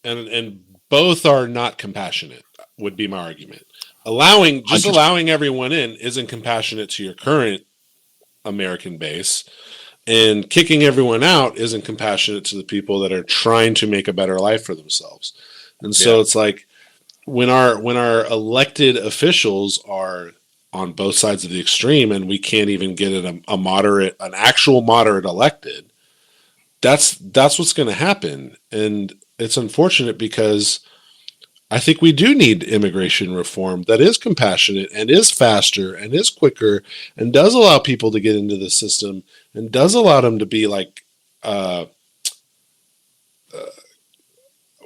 [SPEAKER 2] and both are not compassionate. Would be my argument. Allowing everyone in isn't compassionate to your current American base, and kicking everyone out isn't compassionate to the people that are trying to make a better life for themselves. And so it's like when our elected officials are on both sides of the extreme, and we can't even get an actual moderate elected, that's what's going to happen. And it's unfortunate because I think we do need immigration reform that is compassionate and is faster and is quicker and does allow people to get into the system and does allow them to be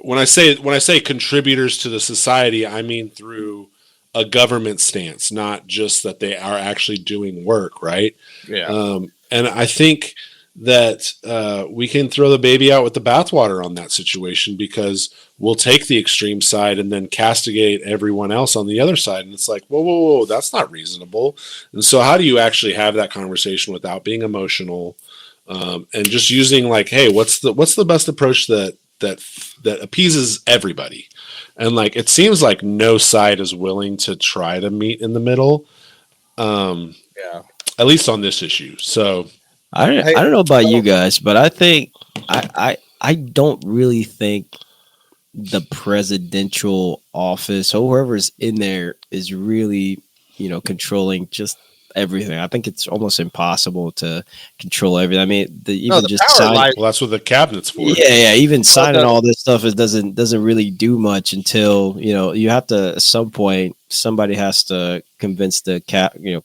[SPEAKER 2] when I say contributors to the society, I mean through a government stance, not just that they are actually doing work, right?
[SPEAKER 1] Yeah.
[SPEAKER 2] And I think that we can throw the baby out with the bathwater on that situation, because we'll take the extreme side and then castigate everyone else on the other side. And it's like, whoa, that's not reasonable. And so how do you actually have that conversation without being emotional, and just using hey, what's the best approach that appeases everybody? And it seems like no side is willing to try to meet in the middle, at least on this issue. So
[SPEAKER 3] I don't know about you guys, but I think I don't really think the presidential office or whoever's in there is really, controlling just everything. I think it's almost impossible to control everything. I mean,
[SPEAKER 2] that's what the cabinet's for.
[SPEAKER 3] Yeah. Even signing all this stuff doesn't really do much until you have to, at some point, somebody has to convince the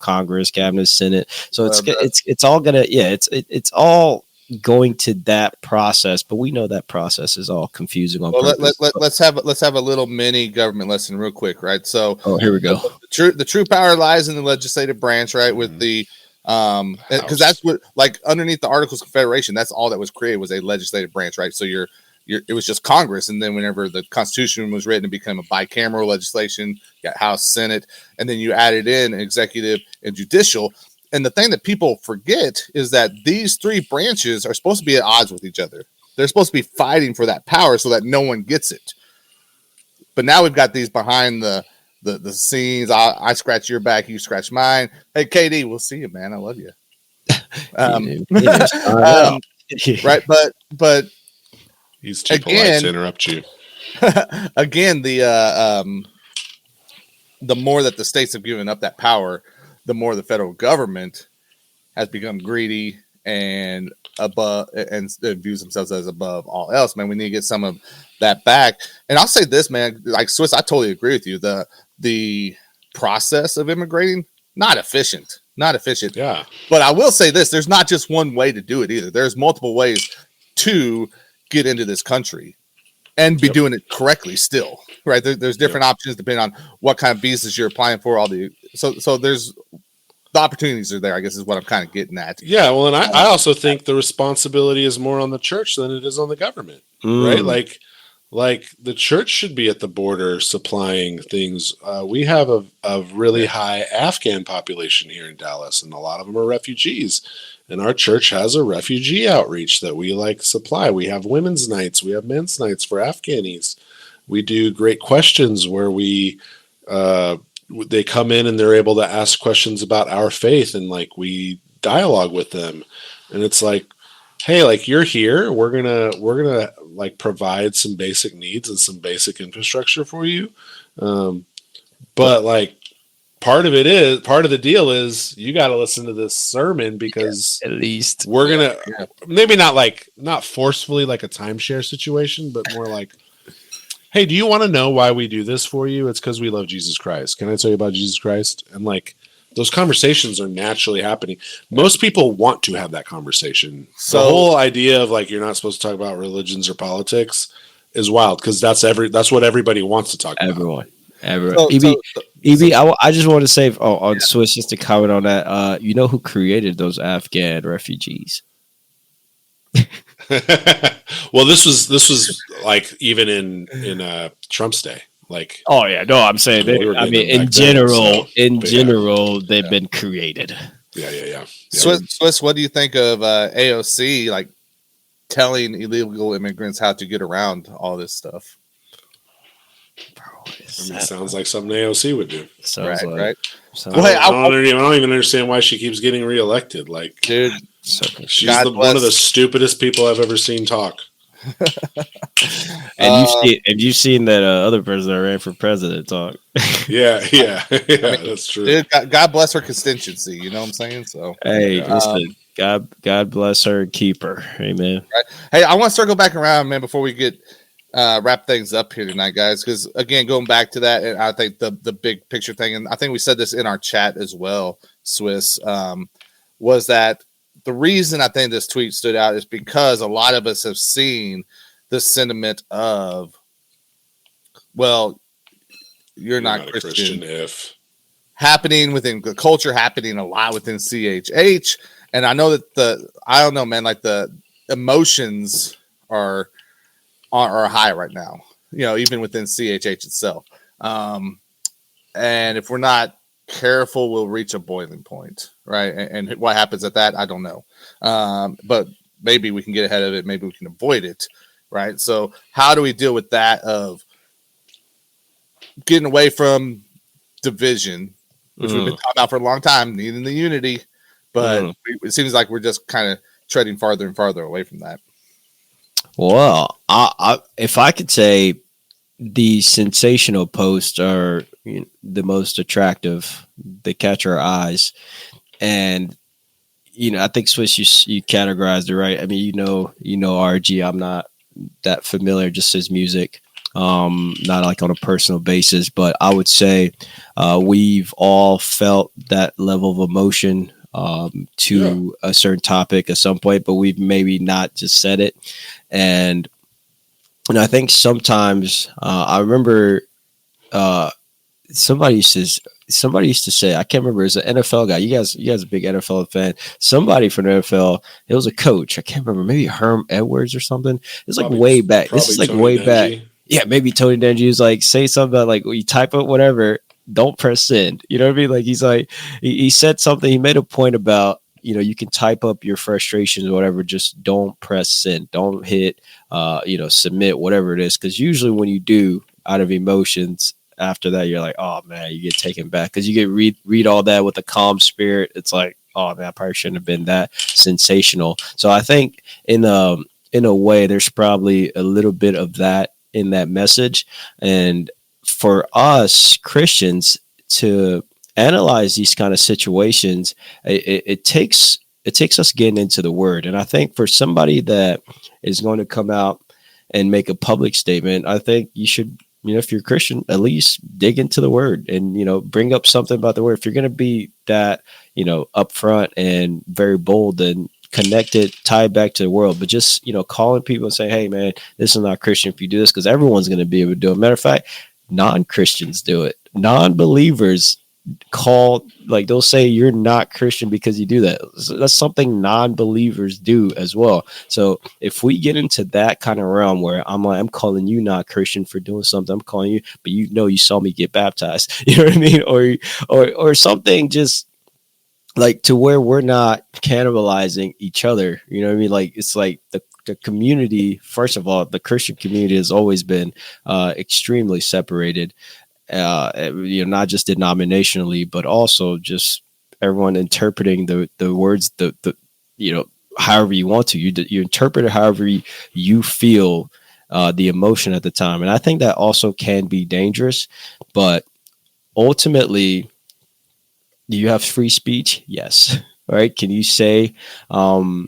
[SPEAKER 3] Congress, cabinet, Senate. So it's all gonna it's all going to that process. But we know that process is all confusing on purpose.
[SPEAKER 1] Let's have a little mini government lesson real quick, right? So
[SPEAKER 3] here we go.
[SPEAKER 1] The true power lies in the legislative branch, right? With the because that's what underneath the Articles of Confederation, that's all that was created, was a legislative branch, right? So it was just Congress, and then whenever the Constitution was written, it became a bicameral legislation. You got House, Senate, and then you added in executive and judicial. And the thing that people forget is that these three branches are supposed to be at odds with each other. They're supposed to be fighting for that power so that no one gets it. But now we've got these behind the scenes. I scratch your back, you scratch mine. Hey, KD, we'll see you, man. I love you. Right, but
[SPEAKER 2] he's too polite to interrupt you.
[SPEAKER 1] Again, the more that the states have given up that power, the more the federal government has become greedy and above, and views themselves as above all else. Man, we need to get some of that back. And I'll say this, man, Swiss, I totally agree with you. The process of immigrating, not efficient.
[SPEAKER 2] Yeah.
[SPEAKER 1] But I will say this, there's not just one way to do it either. There's multiple ways to get into this country and be doing it correctly still, right? There's different options depending on what kind of visas you're applying for. So there's the opportunities are there, I guess is what I'm kind of getting at.
[SPEAKER 2] Yeah, well, and I also think the responsibility is more on the church than it is on the government, right? Like the church should be at the border supplying things. We have a really high Afghan population here in Dallas, and a lot of them are refugees. And our church has a refugee outreach that we supply. We have women's nights, we have men's nights for Afghanis. We do great questions where they come in and they're able to ask questions about our faith, and we dialogue with them. And it's like, hey, you're here, we're gonna provide some basic needs and some basic infrastructure for you. But part of the deal is you got to listen to this sermon, because
[SPEAKER 3] at least
[SPEAKER 2] we're gonna maybe not forcefully like a timeshare situation, but more like, hey, do you want to know why we do this for you? It's because we love Jesus Christ. Can I tell you about Jesus Christ? And those conversations are naturally happening. Most people want to have that conversation. So the whole idea of you're not supposed to talk about religions or politics is wild, because that's what everybody wants to talk about.
[SPEAKER 3] Everyone. EB, I just want to say on Swiss, just to comment on that. You know who created those Afghan refugees?
[SPEAKER 2] Well, this was even in Trump's day.
[SPEAKER 3] Oh yeah, no, I'm saying in general, they've been created.
[SPEAKER 2] Yeah.
[SPEAKER 1] Swiss, what do you think of AOC telling illegal immigrants how to get around all this stuff?
[SPEAKER 2] Sounds like something AOC would do.
[SPEAKER 1] Right.
[SPEAKER 2] I don't even understand why she keeps getting reelected.
[SPEAKER 1] Dude,
[SPEAKER 2] she's one of the stupidest people I've ever seen talk.
[SPEAKER 3] And you've seen that other person that ran for president talk.
[SPEAKER 2] yeah, that's true.
[SPEAKER 1] Dude, God bless her constituency. You know what I'm saying? So
[SPEAKER 3] hey, listen, God bless her and keep her. Amen.
[SPEAKER 1] Right. Hey, I want to circle back around, man, before we get wrap things up here tonight, guys, because again, going back to that, and I think the big picture thing, and I think we said this in our chat as well, Swiss, was that the reason I think this tweet stood out is because a lot of us have seen the sentiment of, well, you're not Christian
[SPEAKER 2] if
[SPEAKER 1] happening within the culture, happening a lot within CHH. And I know that I don't know, man, the emotions are high right now, even within CHH itself. And if we're not careful, we'll reach a boiling point, right? And what happens at that, I don't know. But maybe we can get ahead of it. Maybe we can avoid it, right? So how do we deal with that of getting away from division, which we've been talking about for a long time, needing the unity, but it seems like we're just kind of treading farther and farther away from that.
[SPEAKER 3] Well, if I could say, the sensational posts are the most attractive. They catch our eyes, and I think Swiss, you categorized it right. I mean, RG. I'm not that familiar, just his music, not on a personal basis, but I would say we've all felt that level of emotion to a certain topic at some point, but we've maybe not just said it. And I think sometimes I remember somebody used to say, I can't remember, it's an NFL guy. You guys are a big NFL fan. Somebody from the NFL, it was a coach. I can't remember, maybe Herm Edwards or something. It's way back. This is way Dungy. Back. Yeah, maybe Tony Dungy was say something about when you type up whatever, don't press send. You know what I mean? He's he said something. He made a point about, you can type up your frustrations or whatever, just don't press send. Don't hit, submit, whatever it is. Because usually when you do, out of emotions, after that, you're like, oh man, you get taken back. Because you get read all that with a calm spirit. It's like, oh man, I probably shouldn't have been that sensational. So I think in a way, there's probably a little bit of that in that message. And for us Christians to analyze these kind of situations, it takes us getting into the word. And I think for somebody that is going to come out and make a public statement, I think you should, if you're a Christian, at least dig into the word and, bring up something about the word. If you're going to be that, upfront and very bold, and connect it, tie it back to the world, but just, calling people and saying, hey man, this is not Christian if you do this, because everyone's going to be able to do it. Matter of fact, non-Christians do it. Non-believers they'll say you're not Christian because you do that. So that's something non-believers do as well. So if we get into that kind of realm where I'm calling you not Christian for doing something, I'm calling you, but you saw me get baptized, you know what I mean? Or something just like to where we're not cannibalizing each other, you know what I mean? Like it's like the community, first of all, the Christian community has always been extremely separated. Not just denominationally, but also just everyone interpreting the words, however you want to. You interpret it however you feel the emotion at the time, and I think that also can be dangerous. But ultimately, do you have free speech? Yes. All right. Can you say how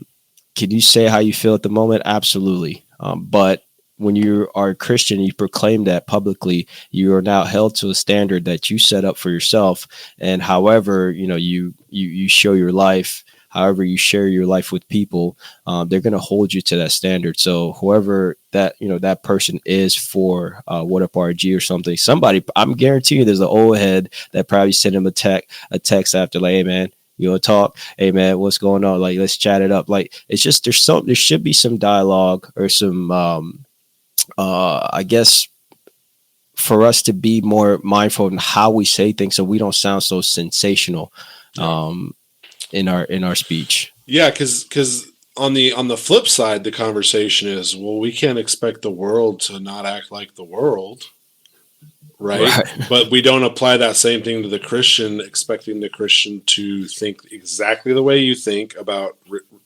[SPEAKER 3] you feel at the moment? Absolutely. But when you are a Christian, you proclaim that publicly, you are now held to a standard that you set up for yourself. And however, you show your life, however you share your life with people, they're going to hold you to that standard. So whoever that person is for What Up RG or somebody, I'm guaranteeing you there's an old head that probably sent him a text after like, hey man, you want to talk? Hey man, what's going on? Like, let's chat it up. Like, it's just, there should be some dialogue or some, I guess, for us to be more mindful in how we say things, so we don't sound so sensational in our speech.
[SPEAKER 2] Yeah, because on the flip side, the conversation is, well, we can't expect the world to not act like the world, right? But we don't apply that same thing to the Christian, expecting the Christian to think exactly the way you think about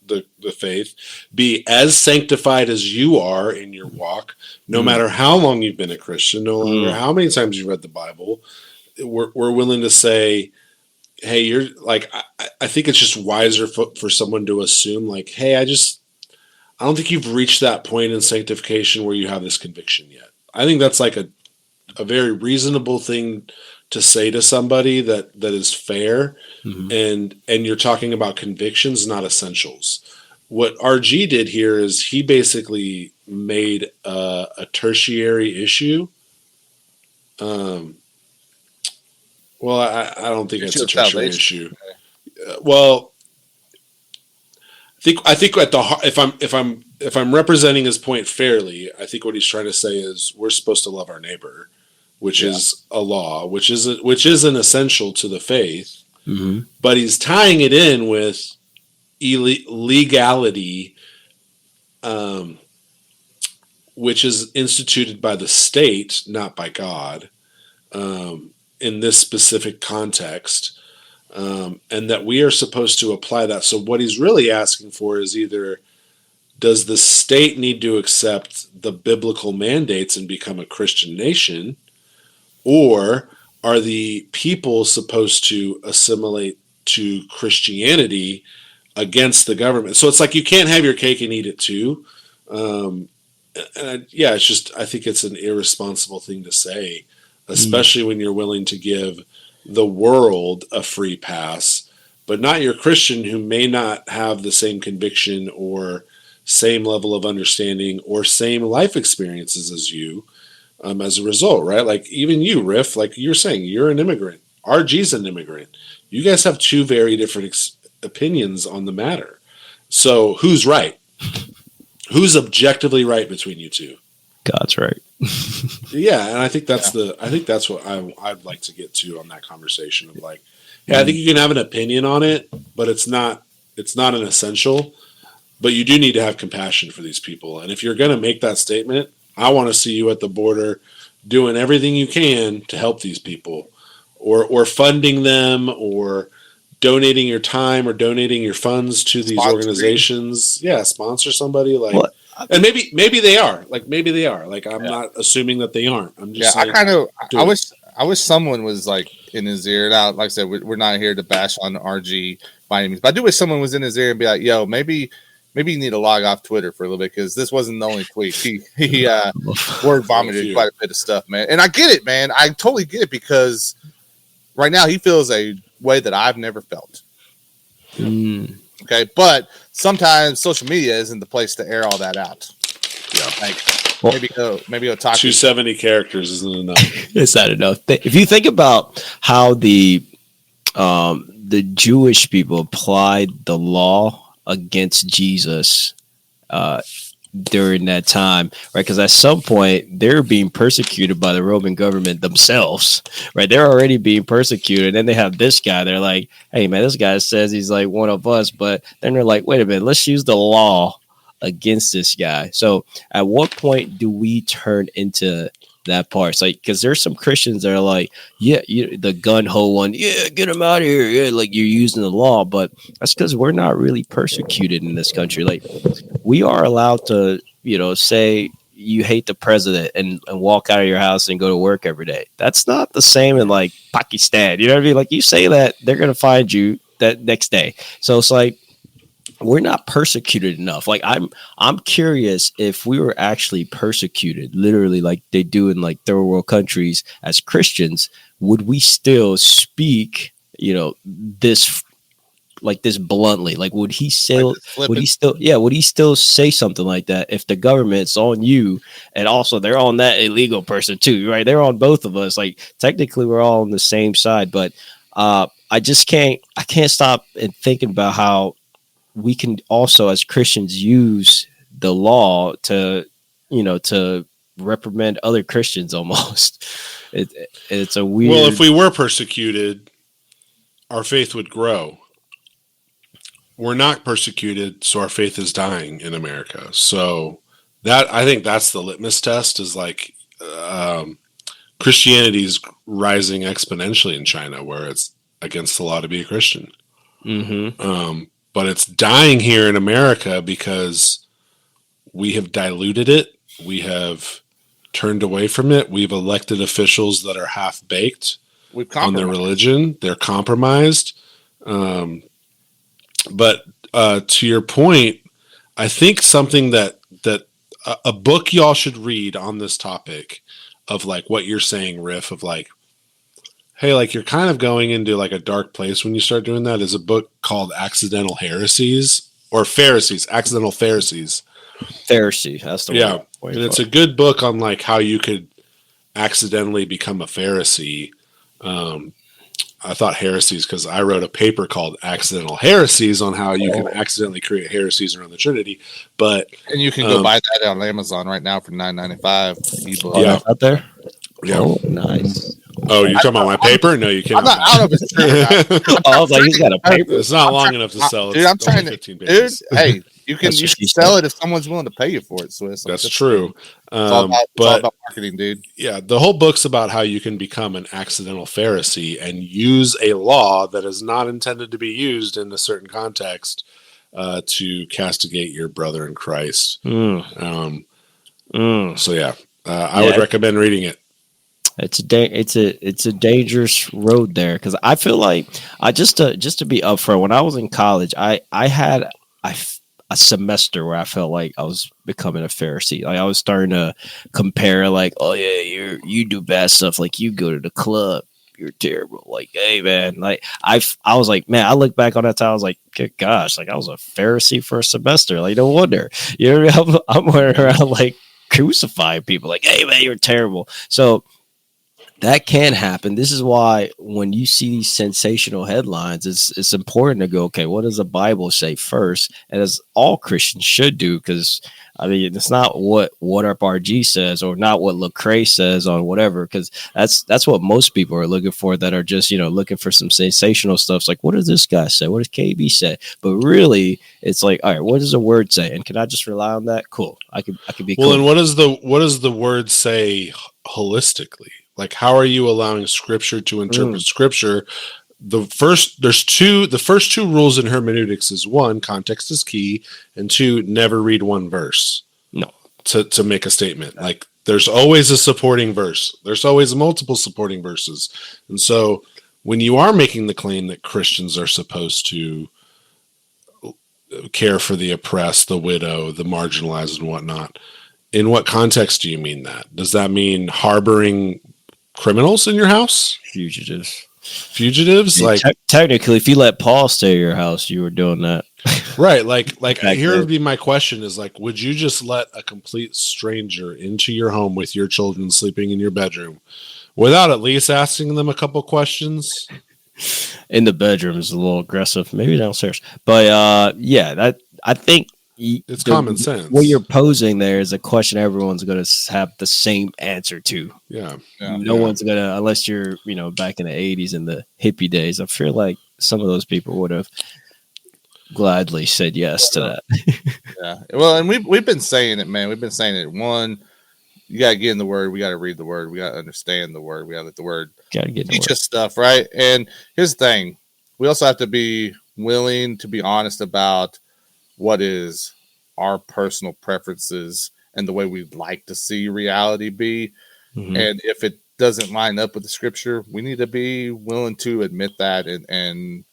[SPEAKER 2] the faith, be as sanctified as you are in your walk, no matter how long you've been a Christian, no matter how many times you've read the Bible. We're willing to say, hey, you're like, I think it's just wiser for someone to assume like, hey, I don't think you've reached that point in sanctification where you have this conviction yet. I think that's like a very reasonable thing to say to somebody that is fair. And you're talking about convictions, not essentials. What RG did here is he basically made a tertiary issue. Well, I don't think it's a tertiary issue. Well, I think at the heart, if I'm representing his point fairly, I think what he's trying to say is we're supposed to love our neighbor, which is a law, which is an essential to the faith. But he's tying it in with legality, which is instituted by the state, not by God, in this specific context, and that we are supposed to apply that. So what he's really asking for is either, does the state need to accept the biblical mandates and become a Christian nation, or are the people supposed to assimilate to Christianity against the government? So it's like you can't have your cake and eat it too. It's just, I think it's an irresponsible thing to say, especially when you're willing to give the world a free pass, but not your Christian, who may not have the same conviction or same level of understanding or same life experiences as you. As a result, right? Like even you, Riff, like you're saying, you're an immigrant. RG's an immigrant. You guys have two very different opinions on the matter. So who's right? Who's objectively right between you two?
[SPEAKER 3] God's right.
[SPEAKER 2] Yeah, and I think that's what I'd like to get to on that conversation of like, yeah, I think you can have an opinion on it, but it's not an essential. But you do need to have compassion for these people, and if you're going to make that statement, I want to see you at the border doing everything you can to help these people, or funding them, or donating your time or donating your funds to these organizations. Yeah, sponsor somebody like, and maybe they are. Like maybe they are. Like I'm not assuming that they aren't. I'm just saying,
[SPEAKER 1] I wish someone was like in his ear. Now, like I said, we're not here to bash on RG by any means, but I do wish someone was in his ear and be like, yo, maybe you need to log off Twitter for a little bit, because this wasn't the only tweet. He word vomited quite a bit of stuff, man. And I get it, man. I totally get it, because right now he feels a way that I've never felt. Okay, but sometimes social media isn't the place to air all that out. Yeah, maybe go talk.
[SPEAKER 2] 270 characters isn't enough.
[SPEAKER 3] It's not enough. If you think about how the the Jewish people applied the law against Jesus during that time, right? Because at some point they're being persecuted by the Roman government themselves, right? They're already being persecuted. And then they have this guy. They're like, hey, man, this guy says he's like one of us. But then they're like, wait a minute, let's use the law against this guy. So at what point do we turn into that part? It's like, because there's some Christians that are like, yeah, the gun ho one, yeah, get him out of here. Yeah, like you're using the law. But that's because we're not really persecuted in this country. Like, we are allowed to, say you hate the president and walk out of your house and go to work every day. That's not the same in like Pakistan. You know what I mean? Like, you say that, they're going to find you that next day. So it's like, we're not persecuted enough. Like, I'm curious if we were actually persecuted, literally like they do in like third world countries as Christians, would we still speak, this bluntly? Like, would he still say something like that if the government's on you and also they're on that illegal person too, right? They're on both of us. Like, technically we're all on the same side, but I can't stop and thinking about how we can also, as Christians, use the law to reprimand other Christians almost. It's a weird.
[SPEAKER 2] Well, if we were persecuted, our faith would grow. We're not persecuted, so our faith is dying in America. So I think that's the litmus test, is like Christianity is rising exponentially in China, where it's against the law to be a Christian. Mm-hmm. But it's dying here in America because we have diluted it. We have turned away from it. We've elected officials that are half-baked on their religion. They're compromised. But to your point, I think something that a book y'all should read on this topic of like what you're saying, Riff, of like, hey, like you're kind of going into like a dark place when you start doing that, is a book called Accidental Heresies or Pharisees, Accidental Pharisees.
[SPEAKER 3] Pharisee, that's the
[SPEAKER 2] word. And it's a good book on like how you could accidentally become a Pharisee. I thought heresies because I wrote a paper called Accidental Heresies on how you can accidentally create heresies around the Trinity. And
[SPEAKER 1] you can go buy that on Amazon right now for $9.95 ebook.
[SPEAKER 3] Yeah, out there.
[SPEAKER 2] Yeah,
[SPEAKER 3] nice.
[SPEAKER 2] Oh, you're talking about my paper? No, you can't.
[SPEAKER 1] I don't know if it's true.
[SPEAKER 3] I was like, he's got a paper.
[SPEAKER 2] It's not long enough to sell.
[SPEAKER 1] Dude, I'm trying to. Dude, hey, you can sell it if someone's willing to pay you for it. Swiss.
[SPEAKER 2] That's true.
[SPEAKER 1] It's all about marketing, dude.
[SPEAKER 2] Yeah, the whole book's about how you can become an accidental Pharisee and use a law that is not intended to be used in a certain context to castigate your brother in Christ. So yeah, I would recommend reading it.
[SPEAKER 3] It's a dangerous road there, because I feel like just to be upfront, when I was in college, I had a semester where I felt like I was becoming a Pharisee. Like, I was starting to compare, like, oh yeah, you do bad stuff, like you go to the club, you're terrible. Like, hey man, like I was like, man, I look back on that time, I was like, good gosh, like I was a Pharisee for a semester. Like, no wonder. You know, I'm wearing around like crucifying people. Like, hey man, you're terrible. So that can happen. This is why when you see these sensational headlines, it's important to go, okay, what does the Bible say first? And as all Christians should do, because I mean, it's not what Up RG says or not what Lecrae says on whatever, because that's what most people are looking for, that are just, looking for some sensational stuff. It's like, what does this guy say? What does KB say? But really, it's like, all right, what does the word say? And can I just rely on that? Cool. I could be cool.
[SPEAKER 2] Well, and what does the word say holistically? Like, how are you allowing Scripture to interpret Scripture? The first two rules in hermeneutics is, one, context is key, and two, never read one verse.
[SPEAKER 3] No,
[SPEAKER 2] to make a statement. Like, there's always a supporting verse. There's always multiple supporting verses. And so when you are making the claim that Christians are supposed to care for the oppressed, the widow, the marginalized, and whatnot, in what context do you mean that? Does that mean harboring criminals in your house? Fugitives? Like,
[SPEAKER 3] technically, if you let Paul stay at your house, you were doing that.
[SPEAKER 2] Right. Like here would be my question is, like, would you just let a complete stranger into your home with your children sleeping in your bedroom without at least asking them a couple questions?
[SPEAKER 3] In the bedroom is a little aggressive, maybe downstairs. But yeah, that I think
[SPEAKER 2] It's common sense.
[SPEAKER 3] What you're posing there is a question everyone's going to have the same answer to.
[SPEAKER 2] Yeah.
[SPEAKER 3] No one's going to, unless you're, back in the 80s and the hippie days. I feel like some of those people would have gladly said yes to that.
[SPEAKER 1] Yeah. Well, and we've been saying it, man. We've been saying it. One, you got to get in the word. We got to read the word. We got to understand the word. We got to let the word teach us stuff, right? And here's the thing. We also have to be willing to be honest about what is our personal preferences and the way we'd like to see reality be. Mm-hmm. And if it doesn't line up with the scripture, we need to be willing to admit that and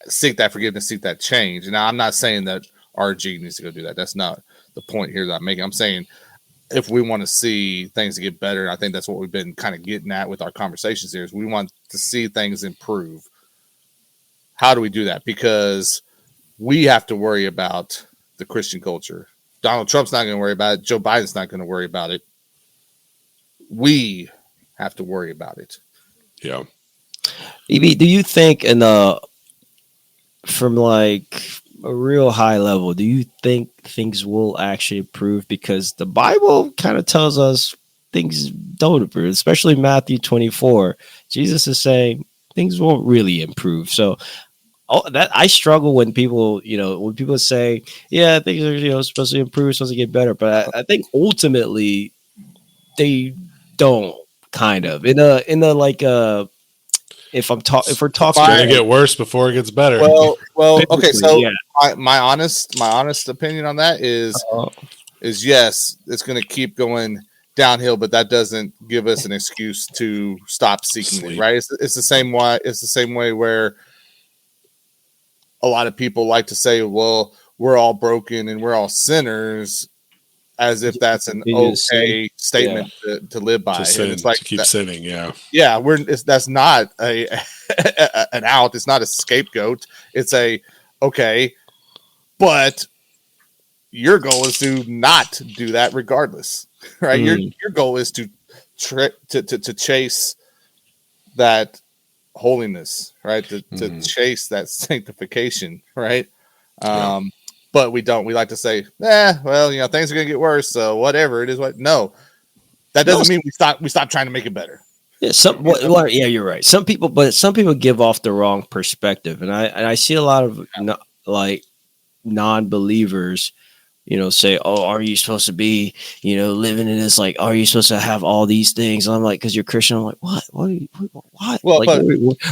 [SPEAKER 1] seek that forgiveness, seek that change. Now, I'm not saying that RG needs to go do that. That's not the point here that I'm making. I'm saying if we want to see things get better, I think that's what we've been kind of getting at with our conversations here, is we want to see things improve. How do we do that? Because we have to worry about the Christian culture. Donald Trump's not going to worry about it. Joe Biden's not going to worry about it. We have to worry about it.
[SPEAKER 2] Yeah.
[SPEAKER 3] EB, do you think from like a real high level, do you think things will actually improve? Because the Bible kind of tells us things don't improve, especially Matthew 24. Jesus is saying things won't really improve. So that I struggle when people, when people say, yeah, things are, supposed to improve, supposed to get better. But I think ultimately they don't, kind of in a like if we're talking,
[SPEAKER 2] it's gonna get worse before it gets better.
[SPEAKER 1] Well, okay. So my honest opinion on that is yes, it's going to keep going downhill, but that doesn't give us an excuse to stop seeking it, right? It's the same way. It's the same way where a lot of people like to say, "Well, we're all broken and we're all sinners," as if that's an okay statement to live by.
[SPEAKER 2] Sin,
[SPEAKER 1] it's like
[SPEAKER 2] to keep sinning,
[SPEAKER 1] yeah. That's not an out. It's not a scapegoat. It's okay, but your goal is to not do that regardless, right? Your goal is to chase that holiness, right? To chase that sanctification, right? But we don't. We like to say, well, things are going to get worse, so whatever it is. No, that doesn't mean we stop trying to make it better.
[SPEAKER 3] Yeah, yeah, you're right. Some people give off the wrong perspective, and I see a lot of non-believers, say, "Oh, are you supposed to be, living in this? Like, are you supposed to have all these things?" And I'm like, "Because you're Christian." I'm like, "What? What?
[SPEAKER 1] Well,
[SPEAKER 3] like,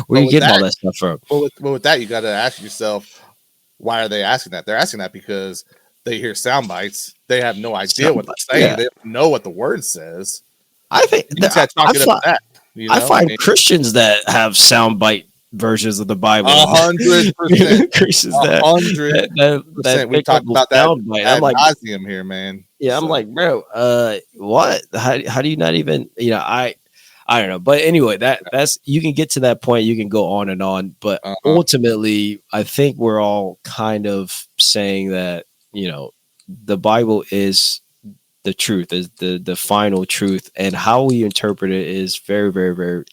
[SPEAKER 3] where are you getting all that stuff from?"
[SPEAKER 1] Well, with that, you got to ask yourself, why are they asking that? They're asking that because they hear sound bites. They have no idea what they're saying. Yeah. They don't know what the word says.
[SPEAKER 3] I think I find Christians that have soundbite versions of the Bible.
[SPEAKER 1] 100%.
[SPEAKER 3] Christians
[SPEAKER 1] 100%. We talked about that. I'm like, nauseum here, man.
[SPEAKER 3] Yeah, I'm like, bro, what? How do you not even? I don't know. But anyway, that's you can get to that point. You can go on and on. But ultimately, I think we're all kind of saying that the Bible is the truth, is the final truth, and how we interpret it is very, very, very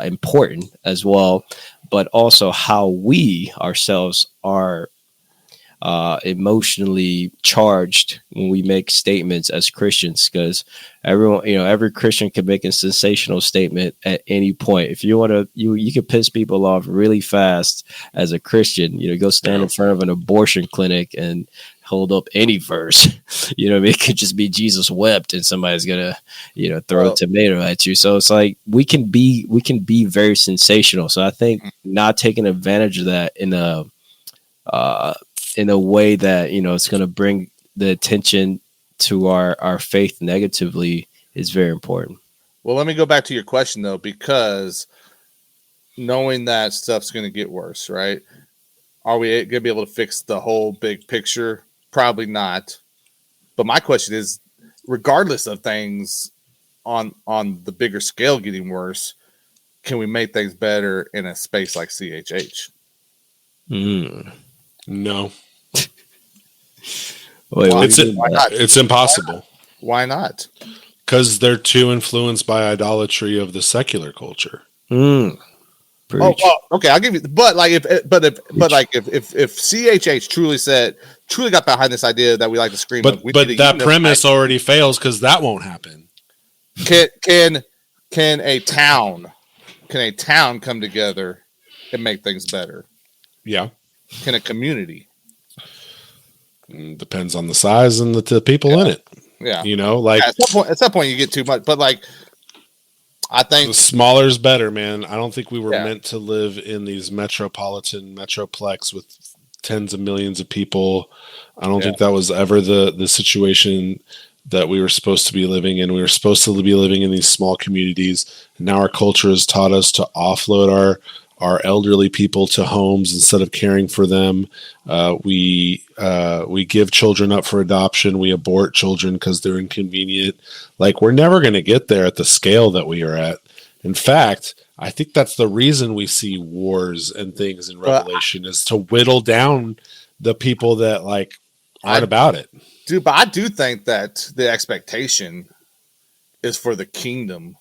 [SPEAKER 3] important as well. But also how we ourselves are emotionally charged when we make statements as Christians, because everyone, every Christian can make a sensational statement at any point. If you want to, you can piss people off really fast as a Christian. Go stand in front of an abortion clinic and hold up any verse. It could just be Jesus wept, and somebody's gonna, throw a tomato at you. So it's like we can be very sensational. So I think not taking advantage of that in a way that it's going to bring the attention to our faith negatively is very important.
[SPEAKER 1] Well, let me go back to your question though, because knowing that stuff's going to get worse, right? Are we going to be able to fix the whole big picture? Probably not. But my question is, regardless of things on the bigger scale getting worse, can we make things better in a space like CHH?
[SPEAKER 2] No.
[SPEAKER 3] Wait,
[SPEAKER 2] it's impossible.
[SPEAKER 1] Why not?
[SPEAKER 2] Because they're too influenced by idolatry of the secular culture.
[SPEAKER 1] Okay, I'll give you. But if CHH truly got behind this idea that we like to scream,
[SPEAKER 2] but that premise already fails because that won't happen.
[SPEAKER 1] Can a town come together and make things better?
[SPEAKER 2] Yeah.
[SPEAKER 1] Can a community?
[SPEAKER 2] Depends on the size and the people in it.
[SPEAKER 1] Yeah.
[SPEAKER 2] Like
[SPEAKER 1] at some point you get too much, but like I think
[SPEAKER 2] the smaller is better, man. I don't think we were meant to live in these metroplex with tens of millions of people. I don't think that was ever the situation that we were supposed to be living in. We were supposed to be living in these small communities. And now our culture has taught us to offload our elderly people to homes instead of caring for them. We give children up for adoption. We abort children because they're inconvenient. Like, we're never going to get there at the scale that we are at. In fact, I think that's the reason we see wars and things in Revelation is to whittle down the people that aren't about it.
[SPEAKER 1] Dude, but I do think that the expectation is for the kingdom.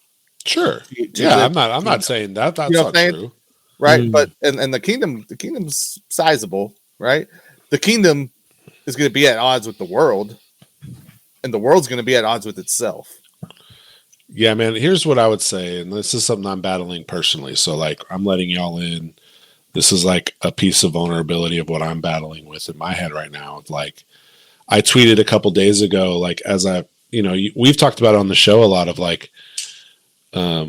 [SPEAKER 2] Sure. I'm not saying that. That's not true.
[SPEAKER 1] Right. But and the kingdom's sizable, right? The kingdom is going to be at odds with the world, and the world's going to be at odds with itself.
[SPEAKER 2] Yeah, man. Here's what I would say, and this is something I'm battling personally. So I'm letting y'all in. This is like a piece of vulnerability of what I'm battling with in my head right now. I tweeted a couple days ago, we've talked about it on the show a lot of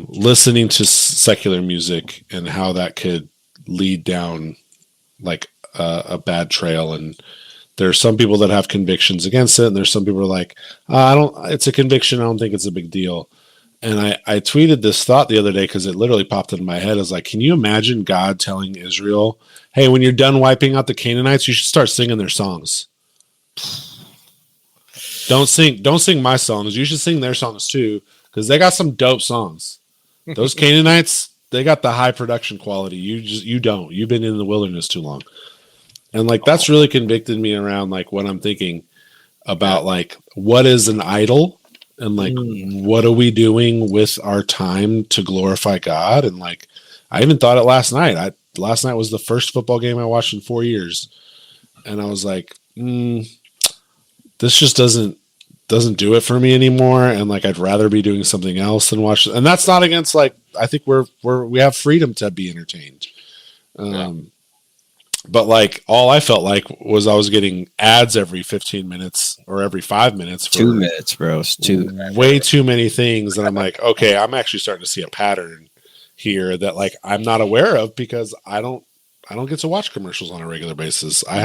[SPEAKER 2] listening to secular music and how that could lead down a bad trail. And there are some people that have convictions against it. And there's some people who are like, it's a conviction. I don't think it's a big deal. And I tweeted this thought the other day because it literally popped into my head. I was like, can you imagine God telling Israel, hey, when you're done wiping out the Canaanites, you should start singing their songs. Don't sing my songs. You should sing their songs too, because they got some dope songs. Those Canaanites, they got the high production quality. You don't. You've been in the wilderness too long. And that's really convicted me around what I'm thinking about what is an idol and what are we doing with our time to glorify God? And I even thought it last night. Last night was the first football game I watched in 4 years. And I was like, this just doesn't do it for me anymore. And I'd rather be doing something else than watch. And that's not against I think we have freedom to be entertained. But all I felt was I was getting ads every 15 minutes or every 5 minutes. For
[SPEAKER 3] 2 minutes, bro.
[SPEAKER 2] Way too many things. And I'm like, okay, I'm actually starting to see a pattern here that I'm not aware of because I don't get to watch commercials on a regular basis. I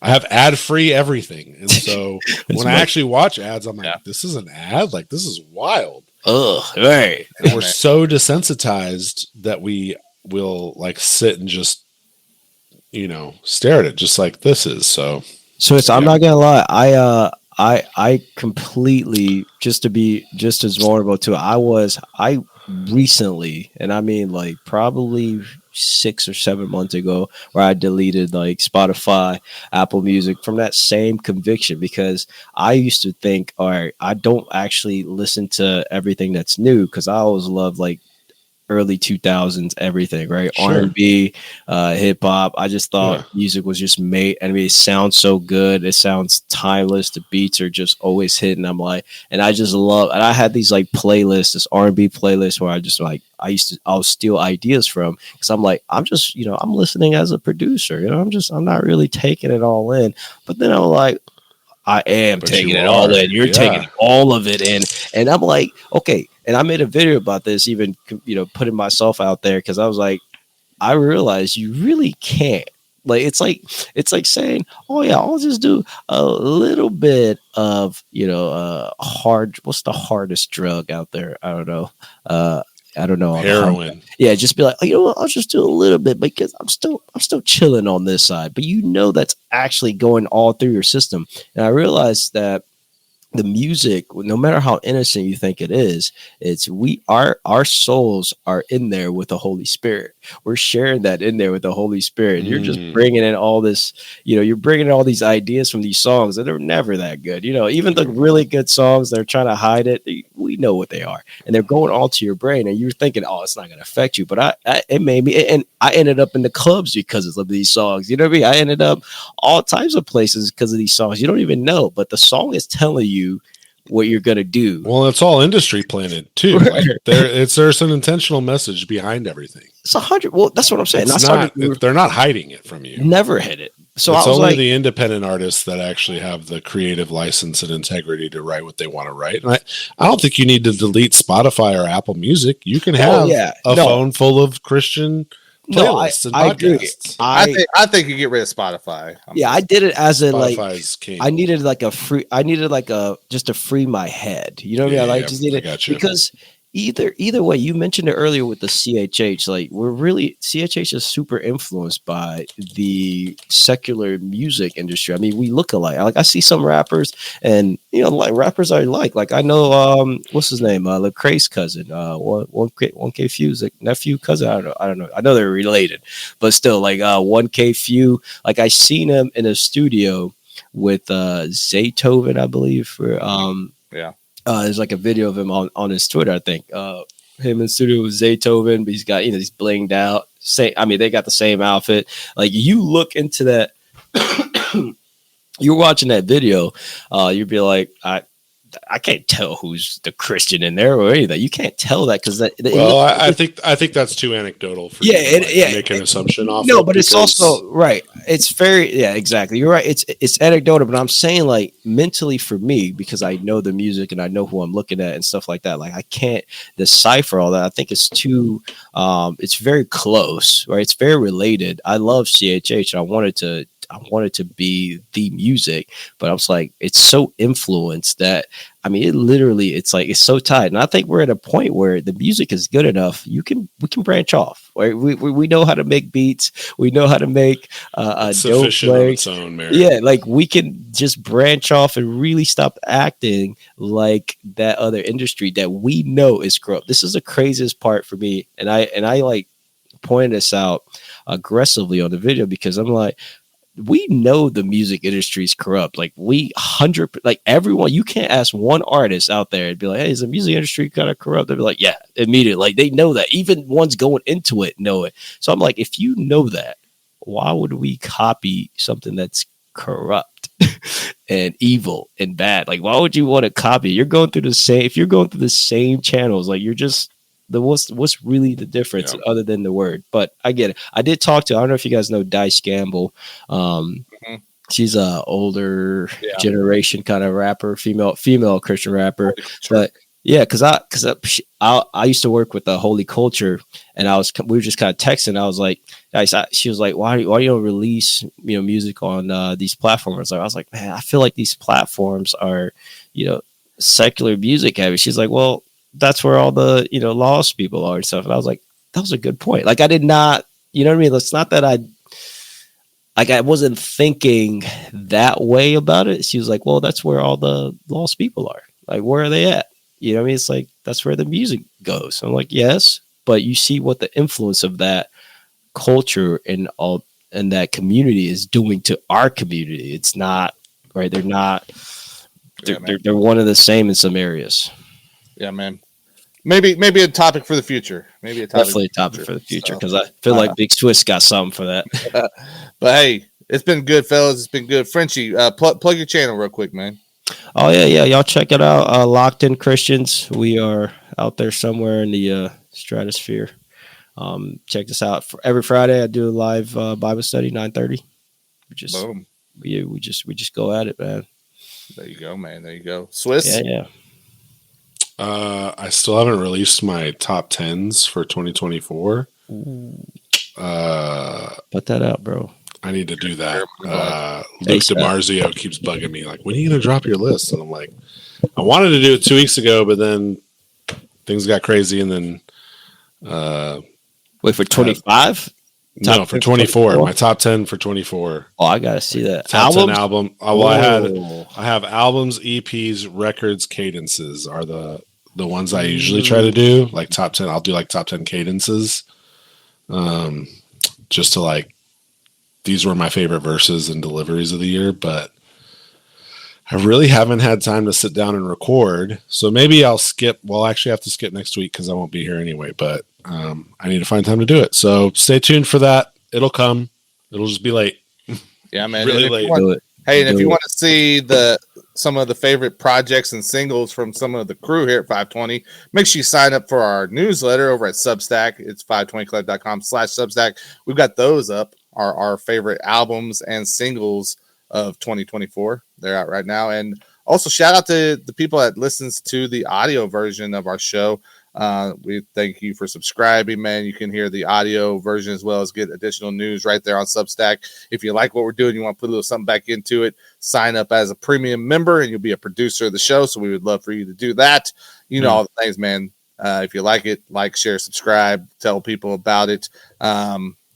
[SPEAKER 2] have ad-free everything. And so when I actually watch ads, I'm like, this is an ad? This is wild.
[SPEAKER 3] Ugh, right.
[SPEAKER 2] And we're so desensitized that we will sit and just, stare at it just like this is. So
[SPEAKER 3] I'm not going to lie. I completely, just to be just as vulnerable to it, I recently, and I mean probably 6 or 7 months ago, where I deleted Spotify, Apple Music from that same conviction, because I used to think, all right, I don't actually listen to everything that's new, because I always loved early 2000s everything, right? Sure. R&B, hip hop. I just thought music was just made. I mean, it sounds so good. It sounds timeless. The beats are just always hitting. And I just love. And I had these playlists, this R&B playlist where I just I'll steal ideas from, because I'm just I'm listening as a producer. I'm not really taking it all in. But then I'm like, I am taking it all in. You're taking all of it in. And I'm like, okay. And I made a video about this, even, putting myself out there, because I was like, I realized you really can't. It's like saying, oh yeah, I'll just do a little bit of, hard. What's the hardest drug out there? I don't know.
[SPEAKER 2] Heroin.
[SPEAKER 3] Yeah, just be like, oh, I'll just do a little bit, because I'm still chilling on this side. But that's actually going all through your system. And I realized that the music, no matter how innocent you think it is, it's our souls are in there with the Holy Spirit. We're sharing that in there with the Holy Spirit. You're just bringing in all this, you're bringing in all these ideas from these songs that are never that good. Even the really good songs, they're trying to hide it. We know what they are, and they're going all to your brain, and you're thinking, oh, it's not going to affect you. But it made me, and I ended up in the clubs because of these songs. You know what I mean? I ended up all types of places because of these songs. You don't even know, but the song is telling you what you're gonna do.
[SPEAKER 2] Well, it's all industry planted too.
[SPEAKER 3] Right.
[SPEAKER 2] Like there's an intentional message behind everything.
[SPEAKER 3] It's 100. Well, that's what I'm saying.
[SPEAKER 2] They're not hiding it from you.
[SPEAKER 3] Never hit it. So
[SPEAKER 2] it's
[SPEAKER 3] I was
[SPEAKER 2] only
[SPEAKER 3] like,
[SPEAKER 2] the independent artists that actually have the creative license and integrity to write what they want to write. And I don't think you need to delete Spotify or Apple Music. You can have phone full of Christian playlists and podcasts.
[SPEAKER 1] I think you get rid of Spotify.
[SPEAKER 3] I did it as a
[SPEAKER 2] Spotify's king.
[SPEAKER 3] I needed just to free my head. You know what I mean? I just needed because either way, you mentioned it earlier with the CHH. Like CHH is super influenced by the secular music industry. I mean, we look alike. Like I see some rappers, and like rappers I like I know what's his name, Lecrae's cousin, 1K Few's nephew, cousin. I don't know. I know they're related, but still, like 1K Few. Like I seen him in a studio with Zaytoven, I believe. There's like a video of him on his Twitter, I think. Him in studio with Zaytoven, but he's got, he's blinged out. They got the same outfit. Like you look into that, you're watching that video, you'd be like, I can't tell who's the Christian in there or anything. You can't tell that because
[SPEAKER 2] I think that's too anecdotal for you to make an assumption off.
[SPEAKER 3] No, but it's also right. It's very exactly. You're right. It's anecdotal, but I'm saying like mentally for me, because I know the music and I know who I'm looking at and stuff like that. Like I can't decipher all that. I think it's too. It's very close, right? It's very related. I love CHH. And I wanted to be the music, but I was like, it's so influenced that it's so tight. And I think we're at a point where the music is good enough. We can branch off. Right? We know how to make beats. We know how to make a dope play. On its own merit. Yeah, like we can just branch off and really stop acting like that other industry that we know is corrupt. This is the craziest part for me, and I like pointed this out aggressively on the video because I'm like, we know the music industry is corrupt. Like everyone, you can't ask one artist out there and be like, hey, is the music industry kind of corrupt? They'll be like, yeah, immediately. Like they know that. Even ones going into it know it. So I'm like, if you know that, why would we copy something that's corrupt and evil and bad? Like, why would you want to copy? If you're going through the same channels, like you're just what's really the difference other than the word? But I get it. I did talk to, I don't know if you guys know Dice Gamble. She's a older generation kind of rapper, female Christian rapper. But yeah, because I used to work with the Holy Culture, and we were just kind of texting. I was like, she was like, why you don't release music on these platforms? I was like, man, I feel like these platforms are secular music heavy. She's like, well, that's where all the lost people are and stuff. And I was like, that was a good point. Like I did not, you know what I mean? It's not that I wasn't thinking that way about it. She was like, well, that's where all the lost people are. Like, where are they at? You know what I mean? It's like, that's where the music goes. I'm like, yes, but you see what the influence of that culture and that community is doing to our community. It's not right. They're not, they're one and the same in some areas.
[SPEAKER 1] Yeah, man. Maybe a topic for the future.
[SPEAKER 3] Definitely a topic for the future because I feel like Big Swiss got something for that.
[SPEAKER 1] But hey, it's been good, fellas. It's been good. Frenchie, plug your channel real quick, man.
[SPEAKER 3] Oh yeah. Y'all check it out. Locked In Christians. We are out there somewhere in the stratosphere. Check this out. Every Friday I do a live Bible study, 9:30.
[SPEAKER 1] Boom.
[SPEAKER 3] We just go at it, man.
[SPEAKER 1] There you go, man. There you go. Swiss.
[SPEAKER 3] Yeah.
[SPEAKER 2] I still haven't released my top 10s for 2024.
[SPEAKER 3] Put that out, bro.
[SPEAKER 2] I need to do that. Luke DiMarzio keeps bugging me, like, when are you going to drop your list? And I'm like, I wanted to do it 2 weeks ago, but then things got crazy. And then,
[SPEAKER 3] wait, for 25?
[SPEAKER 2] No, for 24. My top 10 for 24.
[SPEAKER 3] Oh, I gotta see that
[SPEAKER 2] top 10 album. Well, I have albums, EPs, records, cadences are the ones I usually try to do. Like top 10, I'll do like top 10 cadences. Just to like, these were my favorite verses and deliveries of the year, but I really haven't had time to sit down and record. So maybe I'll skip. Well, actually I have to skip next week because I won't be here anyway, but I need to find time to do it. So stay tuned for that. It'll come. It'll just be late.
[SPEAKER 1] Yeah, man.
[SPEAKER 2] Really late.
[SPEAKER 1] Hey, and if you want to see some of the favorite projects and singles from some of the crew here at 520, make sure you sign up for our newsletter over at Substack. It's 520club.com/Substack. We've got those up, our favorite albums and singles of 2024. They're out right now. And also shout out to the people that listens to the audio version of our show. We thank you for subscribing, man. You can hear the audio version as well as get additional news right there on Substack. If you like what we're doing, you want to put a little something back into it, sign up as a premium member and you'll be a producer of the show. So we would love for you to do that. You know, all the things, man. If you like it, like, share, subscribe, tell people about it.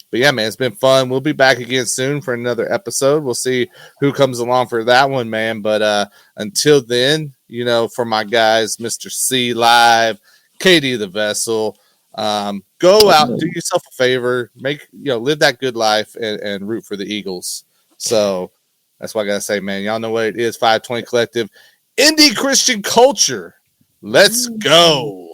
[SPEAKER 1] But yeah, man, it's been fun. We'll be back again soon for another episode. We'll see who comes along for that one, man. But until then, you know, for my guys, Mr. C Live, Katie the Vessel, go out, do yourself a favor, live that good life and root for the Eagles. So that's what I gotta say, man. Y'all know what it is. 520 Collective, indie Christian culture. Let's go.